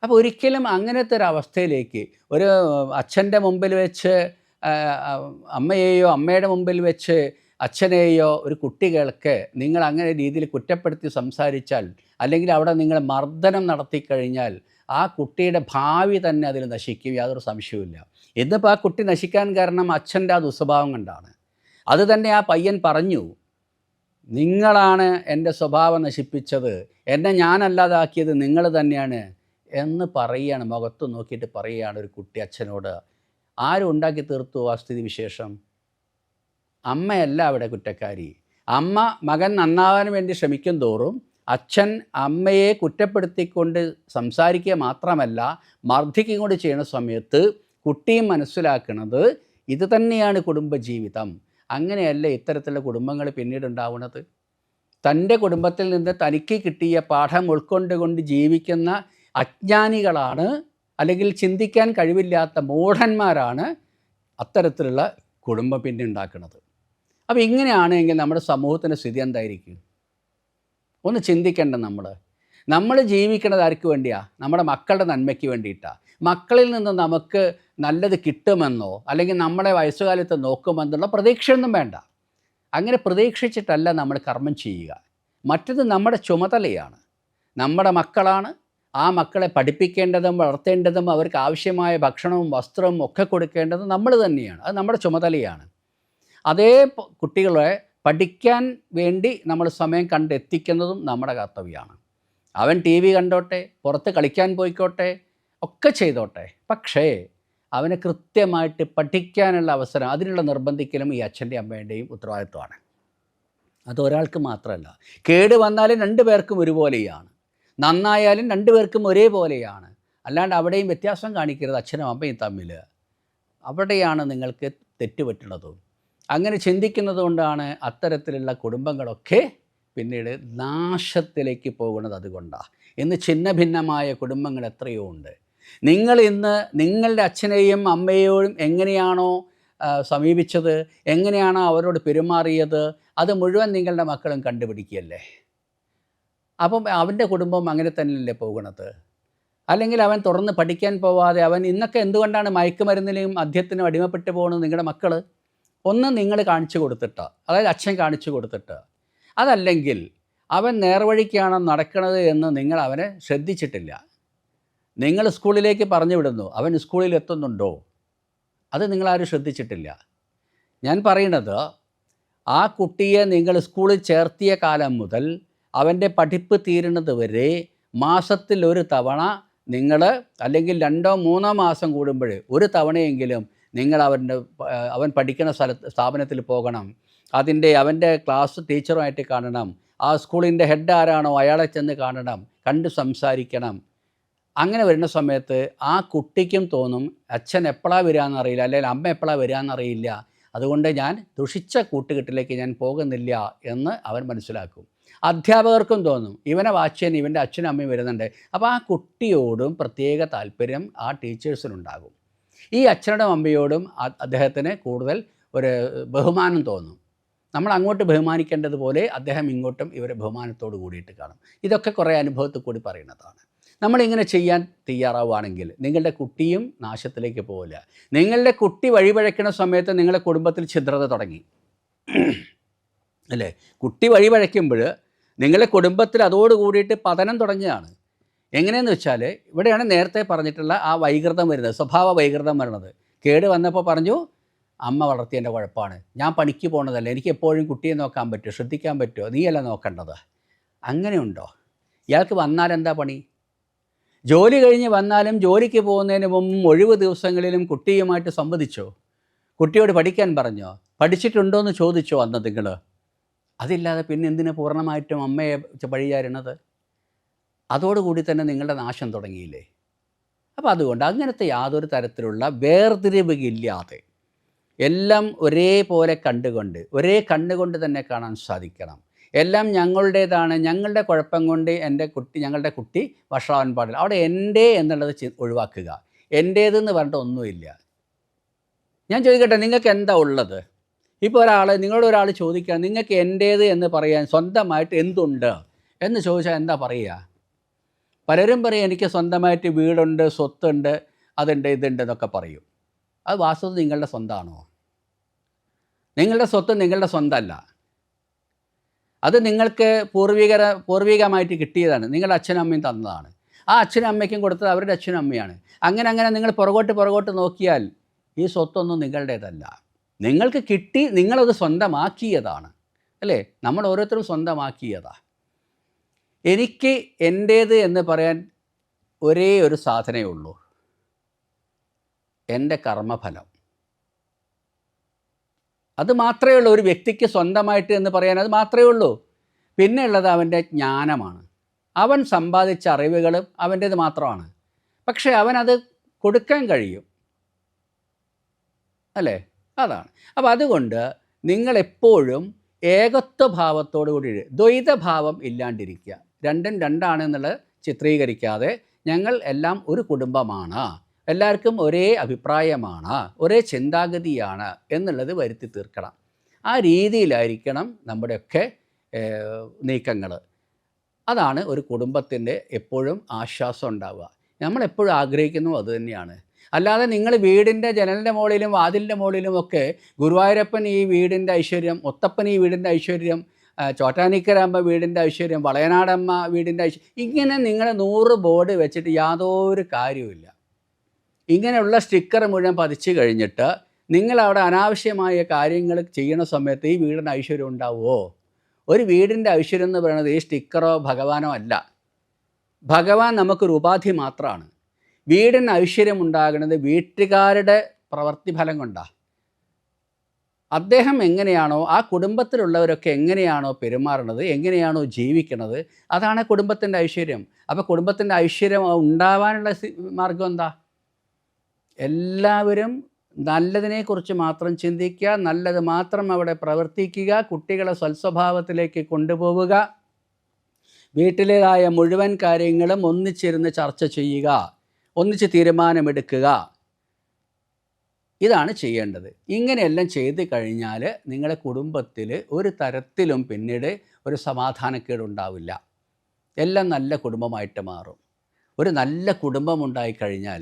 അപ്പോൾ ഒരിക്കലും അങ്ങനത്തെ ഒരു അവസ്ഥയിലേക്ക് ഒരു അച്ഛൻ്റെ മുമ്പിൽ വെച്ച് അമ്മയെയോ അമ്മയുടെ മുമ്പിൽ വെച്ച് അച്ഛനെയോ ഒരു കുട്ടികൾക്ക് നിങ്ങൾ അങ്ങനെ രീതിയിൽ കുറ്റപ്പെടുത്തി സംസാരിച്ചാൽ, അല്ലെങ്കിൽ അവിടെ നിങ്ങൾ മർദ്ദനം നടത്തിക്കഴിഞ്ഞാൽ ആ കുട്ടിയുടെ ഭാവി തന്നെ അതിൽ നശിക്കും, യാതൊരു സംശയവുമില്ല. എന്നിപ്പോൾ ആ കുട്ടി നശിക്കാൻ കാരണം അച്ഛൻ്റെ ആ ദുസ്വഭാവം കൊണ്ടാണ്. അത് തന്നെ ആ പയ്യൻ പറഞ്ഞു, നിങ്ങളാണ് എൻ്റെ സ്വഭാവം നശിപ്പിച്ചത്, എന്നെ ഞാനല്ലാതാക്കിയത് നിങ്ങൾ തന്നെയാണ് എന്ന് പറയുകയാണ്. മുഖത്ത് നോക്കിയിട്ട് പറയുകയാണ് ഒരു കുട്ടി അച്ഛനോട്. ആരും ഉണ്ടാക്കി തീർത്തു ആ സ്ഥിതി വിശേഷം? അമ്മയല്ല അവിടെ കുറ്റക്കാരി. അമ്മ മകൻ നന്നാവാൻ വേണ്ടി ശ്രമിക്കും തോറും അച്ഛൻ അമ്മയെ കുറ്റപ്പെടുത്തിക്കൊണ്ട് സംസാരിക്കുക മാത്രമല്ല മർദ്ദിക്കുക കൂടി ചെയ്യുന്ന സമയത്ത് കുട്ടിയും മനസ്സിലാക്കുന്നത് ഇത് തന്നെയാണ് കുടുംബജീവിതം. അങ്ങനെയല്ല ഇത്തരത്തിലുള്ള കുടുംബങ്ങൾ പിന്നീട് ഉണ്ടാവുന്നത്. തൻ്റെ കുടുംബത്തിൽ നിന്ന് തനിക്ക് കിട്ടിയ പാഠം ഉൾക്കൊണ്ടുകൊണ്ട് ജീവിക്കുന്ന അജ്ഞാനികളാണ്, അല്ലെങ്കിൽ ചിന്തിക്കാൻ കഴിവില്ലാത്ത മൂഢന്മാരാണ് അത്തരത്തിലുള്ള കുടുംബം പിന്നെ ഉണ്ടാക്കുന്നത്. അപ്പോൾ ഇങ്ങനെയാണെങ്കിൽ നമ്മുടെ സമൂഹത്തിൻ്റെ സ്ഥിതി എന്തായിരിക്കും? ഒന്ന് ചിന്തിക്കേണ്ട. നമ്മൾ ജീവിക്കുന്നത് ആർക്ക് വേണ്ടിയാണ്? നമ്മുടെ മക്കളുടെ നന്മയ്ക്ക് വേണ്ടിയിട്ടാണ്. മക്കളിൽ നിന്ന് നമുക്ക് നല്ലത് കിട്ടുമെന്നോ അല്ലെങ്കിൽ നമ്മളെ വയസ്സുകാലത്ത് നോക്കുമെന്നുള്ള പ്രതീക്ഷയൊന്നും വേണ്ട. അങ്ങനെ പ്രതീക്ഷിച്ചിട്ടല്ല നമ്മൾ കർമ്മം ചെയ്യുക. മറ്റത് നമ്മുടെ ചുമതലയാണ്. നമ്മുടെ മക്കളാണ്. ആ മക്കളെ പഠിപ്പിക്കേണ്ടതും വളർത്തേണ്ടതും അവർക്ക് ആവശ്യമായ ഭക്ഷണവും വസ്ത്രവും ഒക്കെ കൊടുക്കേണ്ടതും നമ്മൾ തന്നെയാണ്. അത് നമ്മുടെ ചുമതലയാണ്. അതേ കുട്ടികളെ പഠിക്കാൻ വേണ്ടി നമ്മൾ സമയം കണ്ടെത്തിക്കുന്നതും നമ്മുടെ കർത്തവ്യമാണ്. അവൻ ടി വി കണ്ടോട്ടെ, പുറത്ത് കളിക്കാൻ പോയിക്കോട്ടെ, ഒക്കെ ചെയ്തോട്ടെ. പക്ഷേ അവന് കൃത്യമായിട്ട് പഠിക്കാനുള്ള അവസരം, അതിനുള്ള നിർബന്ധിക്കലും ഈ അച്ഛൻ്റെയും അമ്മേൻ്റെയും ഉത്തരവാദിത്വമാണ്. അതൊരാൾക്ക് മാത്രമല്ല. കേട് വന്നാലും 2 പേർക്കും ഒരുപോലെയാണ്, നന്നായാലും 2 പേർക്കും ഒരേപോലെയാണ്. അല്ലാണ്ട് അവിടെയും വ്യത്യാസം കാണിക്കരുത് അച്ഛനും അമ്മയും തമ്മിൽ. അവിടെയാണ് നിങ്ങൾക്ക് തെറ്റുപറ്റുന്നതും. അങ്ങനെ ചിന്തിക്കുന്നത് കൊണ്ടാണ് അത്തരത്തിലുള്ള കുടുംബങ്ങളൊക്കെ പിന്നീട് നാശത്തിലേക്ക് പോകുന്നത്. അതുകൊണ്ടാണ് ഇന്ന് ഛിന്ന ഭിന്നമായ കുടുംബങ്ങൾ എത്രയോ ഉണ്ട്. നിങ്ങൾ ഇന്ന് നിങ്ങളുടെ അച്ഛനെയും അമ്മയെയും എങ്ങനെയാണോ സമീപിച്ചത്, എങ്ങനെയാണ് അവരോട് പെരുമാറിയത്, അത് മുഴുവൻ നിങ്ങളുടെ മക്കളും കണ്ടുപിടിക്കുകയല്ലേ. അപ്പം അവൻ്റെ കുടുംബം അങ്ങനെ തന്നെയല്ലേ പോകുന്നത്. അല്ലെങ്കിൽ അവൻ തുറന്ന് പഠിക്കാൻ പോവാതെ അവൻ ഇന്നൊക്കെ എന്തുകൊണ്ടാണ് മയക്കുമരുന്നിനും മദ്യത്തിനും അടിമപ്പെട്ട് പോകുന്നത് നിങ്ങളുടെ മക്കൾ? ഒന്ന് നിങ്ങൾ കാണിച്ചു കൊടുത്തിട്ട്, അതായത് അച്ഛൻ കാണിച്ചു കൊടുത്തിട്ട്, അതല്ലെങ്കിൽ അവൻ നേർവഴിക്കാണ് നടക്കുന്നത് എന്ന് നിങ്ങൾ അവനെ ശ്രദ്ധിച്ചിട്ടില്ല. നിങ്ങൾ സ്കൂളിലേക്ക് പറഞ്ഞു വിടുന്നു, അവൻ സ്കൂളിൽ എത്തുന്നുണ്ടോ, അത് നിങ്ങളാരും ശ്രദ്ധിച്ചിട്ടില്ല. ഞാൻ പറയുന്നത്, ആ കുട്ടിയെ നിങ്ങൾ സ്കൂളിൽ ചേർത്തിയ കാലം മുതൽ അവൻ്റെ പഠിപ്പ് തീരുന്നത് വരെ മാസത്തിൽ ഒരു തവണ നിങ്ങൾ, അല്ലെങ്കിൽ 2-3 മാസം കൂടുമ്പോൾ ഒരു തവണയെങ്കിലും നിങ്ങൾ അവൻ പഠിക്കുന്ന സ്ഥാപനത്തിൽ പോകണം. അവൻ്റെ ക്ലാസ് ടീച്ചറുമായിട്ട് കാണണം. ആ സ്കൂളിൻ്റെ ഹെഡ് ആരാണോ അയാളെ ചെന്ന് കാണണം, കണ്ട് സംസാരിക്കണം. അങ്ങനെ വരുന്ന സമയത്ത് ആ കുട്ടിക്കും തോന്നും, അച്ഛൻ എപ്പോഴാണ് വരികയെന്നറിയില്ല, അല്ലെങ്കിൽ അമ്മ എപ്പോഴാണ് വരികയെന്നറിയില്ല, അതുകൊണ്ട് ഞാൻ ദുഷിച്ച കൂട്ടുകെട്ടിലേക്ക് ഞാൻ പോകുന്നില്ല എന്ന് അവൻ മനസ്സിലാക്കും. അധ്യാപകർക്കും തോന്നും, ഇവനെ വാച്യൻ ഇവൻ്റെ അച്ഛനും അമ്മയും വരുന്നുണ്ട്. അപ്പോൾ ആ കുട്ടിയോടും പ്രത്യേക താല്പര്യം ആ ടീച്ചേഴ്സിനുണ്ടാകും. ഈ അച്ഛനോടും അമ്മയോടും അദ്ദേഹത്തിന് കൂടുതൽ ഒരു ബഹുമാനം തോന്നും. നമ്മൾ അങ്ങോട്ട് ബഹുമാനിക്കേണ്ടതുപോലെ അദ്ദേഹം ഇങ്ങോട്ടും ഇവരെ ബഹുമാനത്തോട് കൂടിയിട്ട് കാണും. ഇതൊക്കെ കുറേ അനുഭവത്തിൽ കൂടി പറയുന്നതാണ്. നമ്മളിങ്ങനെ ചെയ്യാൻ തയ്യാറാവുകയാണെങ്കിൽ നിങ്ങളുടെ കുട്ടിയും നാശത്തിലേക്ക് പോവില്ല. നിങ്ങളുടെ കുട്ടി വഴിപഴയ്ക്കുന്ന സമയത്ത് നിങ്ങളുടെ കുടുംബത്തിൽ ഛിദ്രത തുടങ്ങി അല്ലേ? കുട്ടി വഴിപഴയ്ക്കുമ്പോൾ നിങ്ങളുടെ കുടുംബത്തിൽ അതോട് കൂടിയിട്ട് പതനം തുടങ്ങുകയാണ്. എങ്ങനെയെന്ന് വെച്ചാൽ, ഇവിടെയാണ് നേരത്തെ പറഞ്ഞിട്ടുള്ള ആ വൈകൃതം വരുന്നത്, സ്വഭാവ വൈകൃതം വരുന്നത്. കേട് വന്നപ്പോൾ പറഞ്ഞു, അമ്മ വളർത്തിയതിൻ്റെ കുഴപ്പമാണ്, ഞാൻ പണിക്ക് പോകണതല്ല, എനിക്ക് എപ്പോഴും കുട്ടിയെ നോക്കാൻ പറ്റുമോ, ശ്രദ്ധിക്കാൻ പറ്റുമോ, നീയല്ല നോക്കേണ്ടത്. അങ്ങനെയുണ്ടോ? ഇയാൾക്ക് വന്നാൽ എന്താ പണി? ജോലി കഴിഞ്ഞ് വന്നാലും ജോലിക്ക് പോകുന്നതിന് മുമ്പും ഒഴിവ് ദിവസങ്ങളിലും കുട്ടിയുമായിട്ട് സംവദിച്ചോ? കുട്ടിയോട് പഠിക്കാൻ പറഞ്ഞോ? പഠിച്ചിട്ടുണ്ടോ എന്ന് ചോദിച്ചോ അന്ന് നിങ്ങൾ? അതില്ലാതെ പിന്നെ എന്തിനു പൂർണ്ണമായിട്ടും അമ്മയെ പഴിചാരണത്? അതോടുകൂടി തന്നെ നിങ്ങളുടെ നാശം തുടങ്ങിയില്ലേ? അപ്പോൾ അതുകൊണ്ട് അങ്ങനത്തെ യാതൊരു തരത്തിലുള്ള വേർതിരിവില്ലാതെ എല്ലാം ഒരേപോലെ കണ്ടുകൊണ്ട്, ഒരേ കണ്ണുകൊണ്ട് തന്നെ കാണാൻ സാധിക്കണം. എല്ലാം ഞങ്ങളുടേതാണ്, ഞങ്ങളുടെ കുഴപ്പം കൊണ്ട് ഞങ്ങളുടെ കുട്ടി വഷളാവാൻ പാടില്ല. അവിടെ എൻ്റെ എന്നുള്ളത് ഒഴിവാക്കുക. എൻ്റേതെന്ന് പറഞ്ഞിട്ട് ഒന്നുമില്ല. ഞാൻ ചോദിക്കട്ടെ, നിങ്ങൾക്ക് എന്താ ഉള്ളത്? ഇപ്പോൾ നിങ്ങളോട് ഒരാൾ ചോദിക്കുക, നിങ്ങൾക്ക് എൻ്റേത് എന്ന് പറയാൻ സ്വന്തമായിട്ട് എന്തുണ്ട് എന്ന് ചോദിച്ചാൽ എന്താ പറയുക? പലരും പറയും, എനിക്ക് സ്വന്തമായിട്ട് വീടുണ്ട്, സ്വത്തുണ്ട്, അതുണ്ട്, ഇതുണ്ട് എന്നൊക്കെ പറയും. അത് വാസ്തവത്തിൽ നിങ്ങളുടെ സ്വന്തമാണോ? നിങ്ങളുടെ സ്വത്ത് നിങ്ങളുടെ സ്വന്തമല്ല. അത് നിങ്ങൾക്ക് പൂർവികമായിട്ട് കിട്ടിയതാണ്, നിങ്ങളുടെ അച്ഛനും അമ്മയും തന്നതാണ്. ആ അച്ഛനും അമ്മയ്ക്കും കൊടുത്തത് അവരുടെ അച്ഛനും അമ്മയാണ്. അങ്ങനെ നിങ്ങൾ പുറകോട്ട് നോക്കിയാൽ ഈ സ്വത്തൊന്നും നിങ്ങളുടേതല്ല. നിങ്ങൾക്ക് കിട്ടി, നിങ്ങളത് സ്വന്തമാക്കിയതാണ്, അല്ലേ? നമ്മൾ ഓരോരുത്തരും സ്വന്തമാക്കിയതാണ്. എനിക്ക് എൻ്റേത് എന്ന് പറയാൻ ഒരേ ഒരു സാധനമേ ഉള്ളൂ, എൻ്റെ കർമ്മഫലം. അത് മാത്രമേ ഉള്ളൂ ഒരു വ്യക്തിക്ക് സ്വന്തമായിട്ട് എന്ന് പറയാൻ, അത് മാത്രമേ ഉള്ളൂ. പിന്നെ ഉള്ളത് അവൻ്റെ ജ്ഞാനമാണ്. അവൻ സമ്പാദിച്ച അറിവുകളും അവൻ്റേത് മാത്രമാണ്. പക്ഷേ അവനത് കൊടുക്കാൻ കഴിയും, അല്ലേ? അതാണ്. അപ്പോൾ അതുകൊണ്ട് നിങ്ങളെപ്പോഴും ഏകത്വ ഭാവത്തോടു കൂടി, ദ്വൈതഭാവം ഇല്ലാണ്ടിരിക്കുക. രണ്ടും രണ്ടാണെന്നുള്ളത് ചിത്രീകരിക്കാതെ, ഞങ്ങൾ എല്ലാം ഒരു കുടുംബമാണ്, എല്ലാവർക്കും ഒരേ അഭിപ്രായമാണ്, ഒരേ ചിന്താഗതിയാണ് എന്നുള്ളത് വരുത്തി തീർക്കണം. ആ രീതിയിലായിരിക്കണം നമ്മുടെയൊക്കെ നീക്കങ്ങൾ. അതാണ് ഒരു കുടുംബത്തിൻ്റെ എപ്പോഴും ആശ്വാസം ഉണ്ടാവുക. നമ്മളെപ്പോഴും ആഗ്രഹിക്കുന്നു അതുതന്നെയാണ്. അല്ലാതെ നിങ്ങൾ വീടിൻ്റെ ജനലിൻ്റെ മുകളിലും വാതിലിൻ്റെ മുകളിലും ഒക്കെ ഗുരുവായൂരപ്പൻ ഈ വീടിൻ്റെ ഐശ്വര്യം, ഒത്തപ്പൻ ഈ വീടിൻ്റെ ഐശ്വര്യം, ചോറ്റാനിക്കരമ്മ വീടിൻ്റെ ഐശ്വര്യം, വളയനാടമ്മ വീടിൻ്റെ ഐശ്വര്യം, ഇങ്ങനെ നിങ്ങൾ 100 ബോർഡ് വെച്ചിട്ട് യാതൊരു കാര്യവുമില്ല. ഇങ്ങനെയുള്ള സ്റ്റിക്കർ മുഴുവൻ പതിച്ചു കഴിഞ്ഞിട്ട് നിങ്ങളവിടെ അനാവശ്യമായ കാര്യങ്ങൾ ചെയ്യുന്ന സമയത്ത് ഈ വീടിൻ്റെ ഐശ്വര്യം ഉണ്ടാവുമോ? ഒരു വീടിൻ്റെ ഐശ്വര്യം എന്ന് പറയുന്നത് ഈ സ്റ്റിക്കറോ ഭഗവാനോ അല്ല. ഭഗവാൻ നമുക്കൊരു ഉപാധി മാത്രമാണ്. വീടിന് ഐശ്വര്യം ഉണ്ടാകുന്നത് വീട്ടുകാരുടെ പ്രവൃത്തിഫലം കൊണ്ടാണ്. അദ്ദേഹം എങ്ങനെയാണോ, ആ കുടുംബത്തിലുള്ളവരൊക്കെ എങ്ങനെയാണോ പെരുമാറുന്നത്, എങ്ങനെയാണോ ജീവിക്കുന്നത്, അതാണ് കുടുംബത്തിൻ്റെ ഐശ്വര്യം. അപ്പോൾ കുടുംബത്തിൻ്റെ ഐശ്വര്യം ഉണ്ടാവാനുള്ള മാർഗം എന്താ? എല്ലാവരും നല്ലതിനെക്കുറിച്ച് മാത്രം ചിന്തിക്കുക, നല്ലത് മാത്രം അവിടെ പ്രവർത്തിക്കുക, കുട്ടികളെ സ്വൽസ്വഭാവത്തിലേക്ക് കൊണ്ടുപോവുക, വീട്ടിലേതായ മുഴുവൻ കാര്യങ്ങളും ഒന്നിച്ചിരുന്ന് ചർച്ച ചെയ്യുക, ഒന്നിച്ച് തീരുമാനമെടുക്കുക. ഇതാണ് ചെയ്യേണ്ടത്. ഇങ്ങനെയെല്ലാം ചെയ്ത് കഴിഞ്ഞാൽ നിങ്ങളുടെ കുടുംബത്തിൽ ഒരു തരത്തിലും പിന്നീട് ഒരു സമാധാനക്കേടുണ്ടാവില്ല. എല്ലാം നല്ല കുടുംബമായിട്ട് മാറും. ഒരു നല്ല കുടുംബം ഉണ്ടായിക്കഴിഞ്ഞാൽ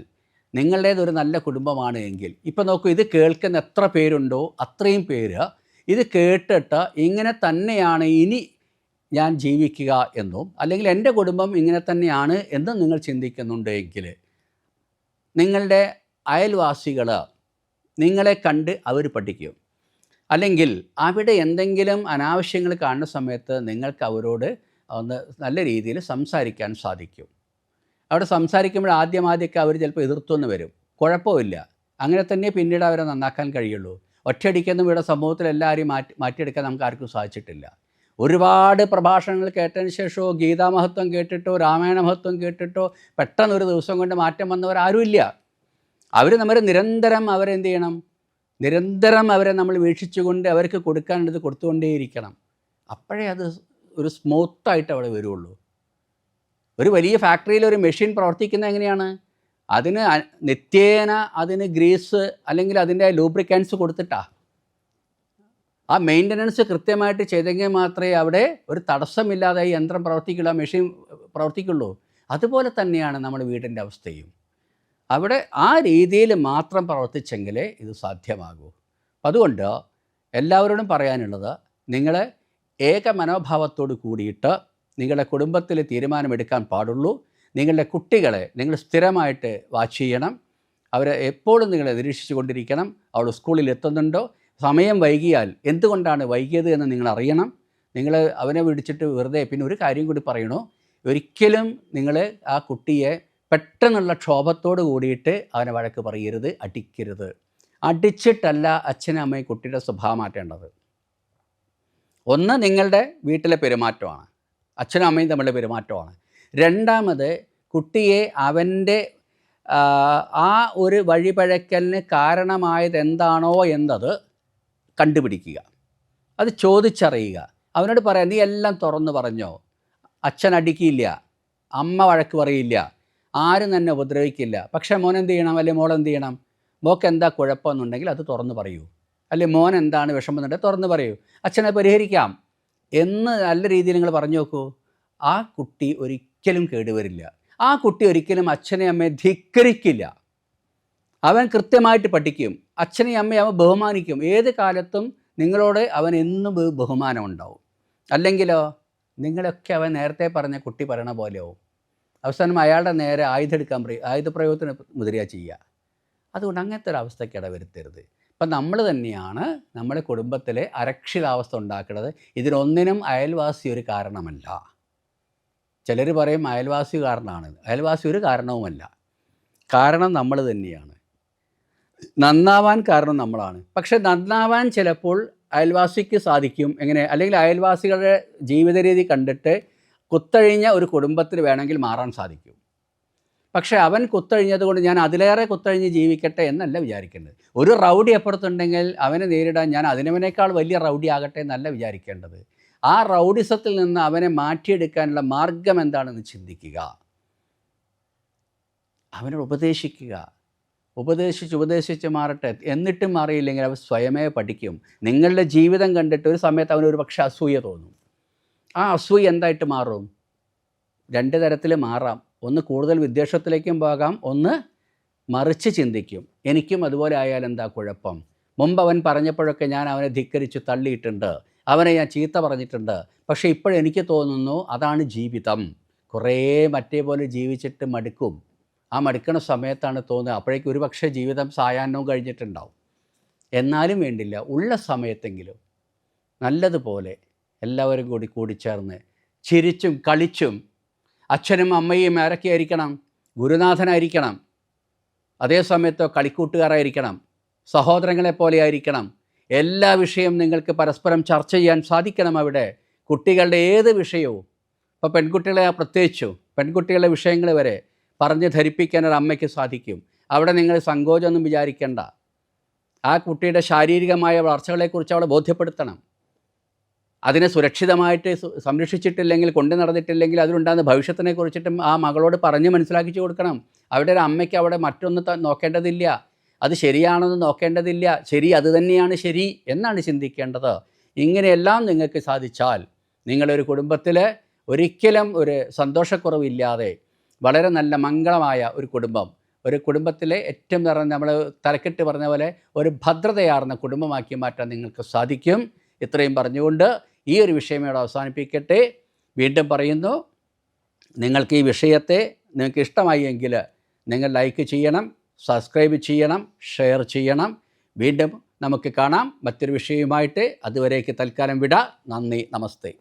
നിങ്ങളുടേതൊരു നല്ല കുടുംബമാണ് എങ്കിൽ ഇപ്പം നോക്കൂ, ഇത് കേൾക്കുന്ന എത്ര പേരുണ്ടോ അത്രയും പേര് ഇത് കേട്ടിട്ട് ഇങ്ങനെ തന്നെയാണ് ഇനി ഞാൻ ജീവിക്കുക എന്നും, അല്ലെങ്കിൽ എൻ്റെ കുടുംബം ഇങ്ങനെ തന്നെയാണ് എന്നും നിങ്ങൾ ചിന്തിക്കുന്നുണ്ടെങ്കിൽ നിങ്ങളുടെ അയൽവാസികൾ നിങ്ങളെ കണ്ട് അവർ പഠിക്കും. അല്ലെങ്കിൽ അവിടെ എന്തെങ്കിലും അനാവശ്യങ്ങൾ കാണുന്ന സമയത്ത് നിങ്ങൾക്ക് അവരോട് ഒന്ന് നല്ല രീതിയിൽ സംസാരിക്കാൻ സാധിക്കും. അവിടെ സംസാരിക്കുമ്പോൾ ആദ്യമൊക്കെ അവർ ചിലപ്പോൾ എതിർത്തൊന്ന് വരും, കുഴപ്പമില്ല. അങ്ങനെ തന്നെ പിന്നീട് അവരെ നന്നാക്കാൻ കഴിയുള്ളൂ. ഒറ്റയടിക്കൊന്നും ഇവിടെ സമൂഹത്തിൽ എല്ലാവരെയും മാറ്റിയെടുക്കാൻ നമുക്ക് ആർക്കും സാധിച്ചിട്ടില്ല. ഒരുപാട് പ്രഭാഷണങ്ങൾ കേട്ടതിന് ശേഷമോ ഗീതാമഹത്വം കേട്ടിട്ടോ രാമായണ മഹത്വം കേട്ടിട്ടോ പെട്ടെന്നൊരു ദിവസം കൊണ്ട് മാറ്റം വന്നവരാരുമില്ല. അവർ നമ്മൾ നിരന്തരം അവരെന്ത് ചെയ്യണം? നിരന്തരം അവരെ നമ്മൾ വീക്ഷിച്ചുകൊണ്ട് അവർക്ക് കൊടുക്കാനുള്ളത് കൊടുത്തുകൊണ്ടേയിരിക്കണം. അപ്പോഴേ അത് ഒരു സ്മൂത്തായിട്ട് അവിടെ വരുള്ളൂ. ഒരു വലിയ ഫാക്ടറിയിൽ ഒരു മെഷീൻ പ്രവർത്തിക്കുന്നത് എങ്ങനെയാണ്? അതിന് നിത്യേന അതിന് ഗ്രീസ് അല്ലെങ്കിൽ അതിൻ്റെ ലൂബ്രിക്കൻസ് കൊടുത്തിട്ടാ. ആ മെയിൻ്റനൻസ് കൃത്യമായിട്ട് ചെയ്തെങ്കിൽ മാത്രമേ അവിടെ ഒരു തടസ്സമില്ലാതെ ഈ യന്ത്രം പ്രവർത്തിക്കുള്ളൂ, ആ മെഷീൻ പ്രവർത്തിക്കുള്ളൂ. അതുപോലെ തന്നെയാണ് നമ്മുടെ വീടിൻ്റെ അവസ്ഥയും. അവിടെ ആ രീതിയിൽ മാത്രം പ്രവർത്തിച്ചെങ്കിലേ ഇത് സാധ്യമാകൂ. അതുകൊണ്ട് എല്ലാവരോടും പറയാനുള്ളത്, നിങ്ങൾ ഏക മനോഭാവത്തോട് കൂടിയിട്ട് നിങ്ങളുടെ കുടുംബത്തിൽ തീരുമാനമെടുക്കാൻ പാടുള്ളൂ. നിങ്ങളുടെ കുട്ടികളെ നിങ്ങൾ സ്ഥിരമായിട്ട് വാച്ച് ചെയ്യണം. അവരെ എപ്പോഴും നിങ്ങളെ നിരീക്ഷിച്ചു കൊണ്ടിരിക്കണം. അവൾ സ്കൂളിൽ എത്തുന്നുണ്ടോ? സമയം വൈകിയാൽ എന്തുകൊണ്ടാണ് വൈകിയത് എന്ന് നിങ്ങൾ അറിയണം. നിങ്ങൾ അവനെ വിളിച്ചിട്ട് വെറുതെ പിന്നെ ഒരു കാര്യം കൂടി പറയണോ, ഒരിക്കലും നിങ്ങൾ ആ കുട്ടിയെ പെട്ടെന്നുള്ള ക്ഷോഭത്തോട് കൂടിയിട്ട് അവനെ വഴക്ക് പറയരുത്, അടിക്കരുത്. അടിച്ചിട്ടല്ല അച്ഛനും അമ്മയും കുട്ടിയുടെ സ്വഭാവം മാറ്റേണ്ടത്. ഒന്ന് നിങ്ങളുടെ വീട്ടിലെ പെരുമാറ്റമാണ്, അച്ഛനും അമ്മയും തമ്മിലുള്ള പെരുമാറ്റമാണ്. രണ്ടാമത് കുട്ടിയെ അവൻ്റെ ആ ഒരു വഴിപഴക്കലിന് കാരണമായത് എന്താണോ എന്നത് കണ്ടുപിടിക്കുക, അത് ചോദിച്ചറിയുക. അവനോട് പറയാം, നീ എല്ലാം തുറന്നു പറഞ്ഞോ, അച്ഛൻ അടിക്കില്ല, അമ്മ വഴക്ക് പറയില്ല, ആരും തന്നെ ഉപദ്രവിക്കില്ല. പക്ഷേ മോൻ എന്ത് ചെയ്യണം, അല്ലെങ്കിൽ മോൾ എന്ത് ചെയ്യണം? മോൾക്ക് എന്താ കുഴപ്പമെന്നുണ്ടെങ്കിൽ അത് തുറന്ന് പറയൂ. അല്ലെങ്കിൽ മോൻ എന്താണ് വിഷമം എന്നുണ്ടെങ്കിൽ തുറന്ന് പറയൂ, അച്ഛനെ പരിഹരിക്കാം എന്ന് നല്ല രീതിയിൽ നിങ്ങൾ പറഞ്ഞു നോക്കൂ. ആ കുട്ടി ഒരിക്കലും കേടുവരില്ല. ആ കുട്ടി ഒരിക്കലും അച്ഛനെ അമ്മയെ ധിക്കരിക്കില്ല. അവൻ കൃത്യമായിട്ട് പഠിക്കും, അച്ഛനെയും അമ്മയും അവൻ ബഹുമാനിക്കും. ഏത് കാലത്തും നിങ്ങളോട് അവൻ എന്നും ബഹുമാനം ഉണ്ടാവും. അല്ലെങ്കിലോ നിങ്ങളൊക്കെ അവൻ നേരത്തെ പറഞ്ഞ കുട്ടി പറയണ പോലെയാവും. അവസാനം അയാളുടെ നേരെ ആയുധപ്രയോഗത്തിന് മുതിരുക ചെയ്യുക. അതുകൊണ്ട് അങ്ങനത്തെ ഒരു അവസ്ഥയ്ക്ക് ഇടവരുത്തരുത്. ഇപ്പം നമ്മൾ തന്നെയാണ് നമ്മുടെ കുടുംബത്തിലെ അരക്ഷിതാവസ്ഥ ഉണ്ടാക്കുന്നത്. ഇതിനൊന്നിനും അയൽവാസി ഒരു കാരണമല്ല. ചിലർ പറയും അയൽവാസി കാരണമാണ്. അയൽവാസി ഒരു കാരണവുമല്ല. കാരണം നമ്മൾ തന്നെയാണ്. നന്നാവാൻ കാരണം നമ്മളാണ്. പക്ഷെ നന്നാവാൻ ചിലപ്പോൾ അയൽവാസിക്ക് സാധിക്കും. എങ്ങനെ? അല്ലെങ്കിൽ അയൽവാസികളുടെ ജീവിത രീതി കണ്ടിട്ട് കുത്തഴിഞ്ഞ ഒരു കുടുംബത്തിന് വേണമെങ്കിൽ മാറാൻ സാധിക്കും. പക്ഷേ അവൻ കുത്തഴിഞ്ഞത് കൊണ്ട് ഞാൻ അതിലേറെ കുത്തഴിഞ്ഞ് ജീവിക്കട്ടെ എന്നല്ല വിചാരിക്കേണ്ടത്. ഒരു റൗഡി അപ്പുറത്തുണ്ടെങ്കിൽ അവനെ നേരിടാൻ ഞാൻ അതിനവനേക്കാൾ വലിയ റൗഡി ആകട്ടെ എന്നല്ല വിചാരിക്കേണ്ടത്. ആ റൗഡിസത്തിൽ നിന്ന് അവനെ മാറ്റിയെടുക്കാനുള്ള മാർഗം എന്താണെന്ന് ചിന്തിക്കുക. അവനോട് ഉപദേശിക്കുക. ഉപദേശിച്ച് മാറട്ടെ. എന്നിട്ടും മാറിയില്ലെങ്കിൽ അവൻ സ്വയമേ പഠിക്കും. നിങ്ങളുടെ ജീവിതം കണ്ടിട്ട് ഒരു സമയത്ത് അവനൊരു പക്ഷേ അസൂയ തോന്നും. ആ അസൂയ എന്തായിട്ട് മാറും? രണ്ട് തരത്തിൽ മാറാം. ഒന്ന് കൂടുതൽ വിദ്വേഷത്തിലേക്കും പോകാം, ഒന്ന് മറിച്ച് ചിന്തിക്കും, എനിക്കും അതുപോലെ ആയാൽ എന്താ കുഴപ്പം? മുമ്പ് അവൻ പറഞ്ഞപ്പോഴൊക്കെ ഞാൻ അവനെ ധിക്കരിച്ച് തള്ളിയിട്ടുണ്ട്, അവനെ ഞാൻ ചീത്ത പറഞ്ഞിട്ടുണ്ട്. പക്ഷേ ഇപ്പോഴെനിക്ക് തോന്നുന്നു അതാണ് ജീവിതം. കുറേ മറ്റേ പോലെ ജീവിച്ചിട്ട് മടുക്കും. ആ മടുക്കണ സമയത്താണ് തോന്നുക, അപ്പോഴേക്കും ഒരു പക്ഷേ ജീവിതം സായാഹ്നവും കഴിഞ്ഞിട്ടുണ്ടാവും. എന്നാലും വേണ്ടില്ല, ഉള്ള സമയത്തെങ്കിലും നല്ലതുപോലെ എല്ലാവരും കൂടിച്ചേർന്ന് ചിരിച്ചും കളിച്ചും, അച്ഛനും അമ്മയും ആരൊക്കെയായിരിക്കണം? ഗുരുനാഥനായിരിക്കണം. അതേ സമയത്തോ കളിക്കൂട്ടുകാരായിരിക്കണം, സഹോദരങ്ങളെപ്പോലെ ആയിരിക്കണം. എല്ലാ വിഷയവും നിങ്ങൾക്ക് പരസ്പരം ചർച്ച ചെയ്യാൻ സാധിക്കണം. അവിടെ കുട്ടികളുടെ ഏത് വിഷയവും, ഇപ്പോൾ പെൺകുട്ടികളെ പ്രത്യേകിച്ചു പെൺകുട്ടികളുടെ വിഷയങ്ങൾ വരെ പറഞ്ഞ് ധരിപ്പിക്കാൻ ഒരു അമ്മയ്ക്ക് സാധിക്കും. അവിടെ നിങ്ങൾ സങ്കോചമൊന്നും വിചാരിക്കേണ്ട. ആ കുട്ടിയുടെ ശാരീരികമായ വളർച്ചകളെക്കുറിച്ച് അവളെ ബോധ്യപ്പെടുത്തണം. അതിനെ സുരക്ഷിതമായിട്ട് സംരക്ഷിച്ചിട്ടില്ലെങ്കിൽ, കൊണ്ടു നടന്നിട്ടില്ലെങ്കിൽ അതിലുണ്ടാകുന്ന ഭവിഷ്യത്തിനെ കുറിച്ചിട്ടും ആ മകളോട് പറഞ്ഞ് മനസ്സിലാക്കിച്ചു കൊടുക്കണം. അവിടെ ഒരു അമ്മയ്ക്ക് അവിടെ മറ്റൊന്ന് നോക്കേണ്ടതില്ല. അത് ശരിയാണെന്ന് നോക്കേണ്ടതില്ല. ശരി അത് തന്നെയാണ് ശരി എന്നാണ് ചിന്തിക്കേണ്ടത്. ഇങ്ങനെയെല്ലാം നിങ്ങൾക്ക് സാധിച്ചാൽ നിങ്ങളൊരു കുടുംബത്തിൽ ഒരിക്കലും ഒരു സന്തോഷക്കുറവില്ലാതെ വളരെ നല്ല മംഗളമായ ഒരു കുടുംബം, ഒരു കുടുംബത്തിലെ ഏറ്റവും നമ്മൾ തലക്കെട്ട് പറഞ്ഞ പോലെ ഒരു ഭദ്രതയാർന്ന കുടുംബമാക്കി മാറ്റാൻ നിങ്ങൾക്ക് സാധിക്കും. ഇത്രയും പറഞ്ഞുകൊണ്ട് ഈ ഒരു വിഷയം ഇവിടെ അവസാനിപ്പിക്കട്ടെ. വീണ്ടും പറയുന്നു, നിങ്ങൾക്ക് ഈ വിഷയത്തെ നിങ്ങൾക്ക് ഇഷ്ടമായി എങ്കിൽ നിങ്ങൾ ലൈക്ക് ചെയ്യണം, സബ്സ്ക്രൈബ് ചെയ്യണം, ഷെയർ ചെയ്യണം. വീണ്ടും നമുക്ക് കാണാം മറ്റൊരു വിഷയവുമായിട്ട്. അതുവരേക്ക് തൽക്കാലം വിട. നന്ദി, നമസ്തേ.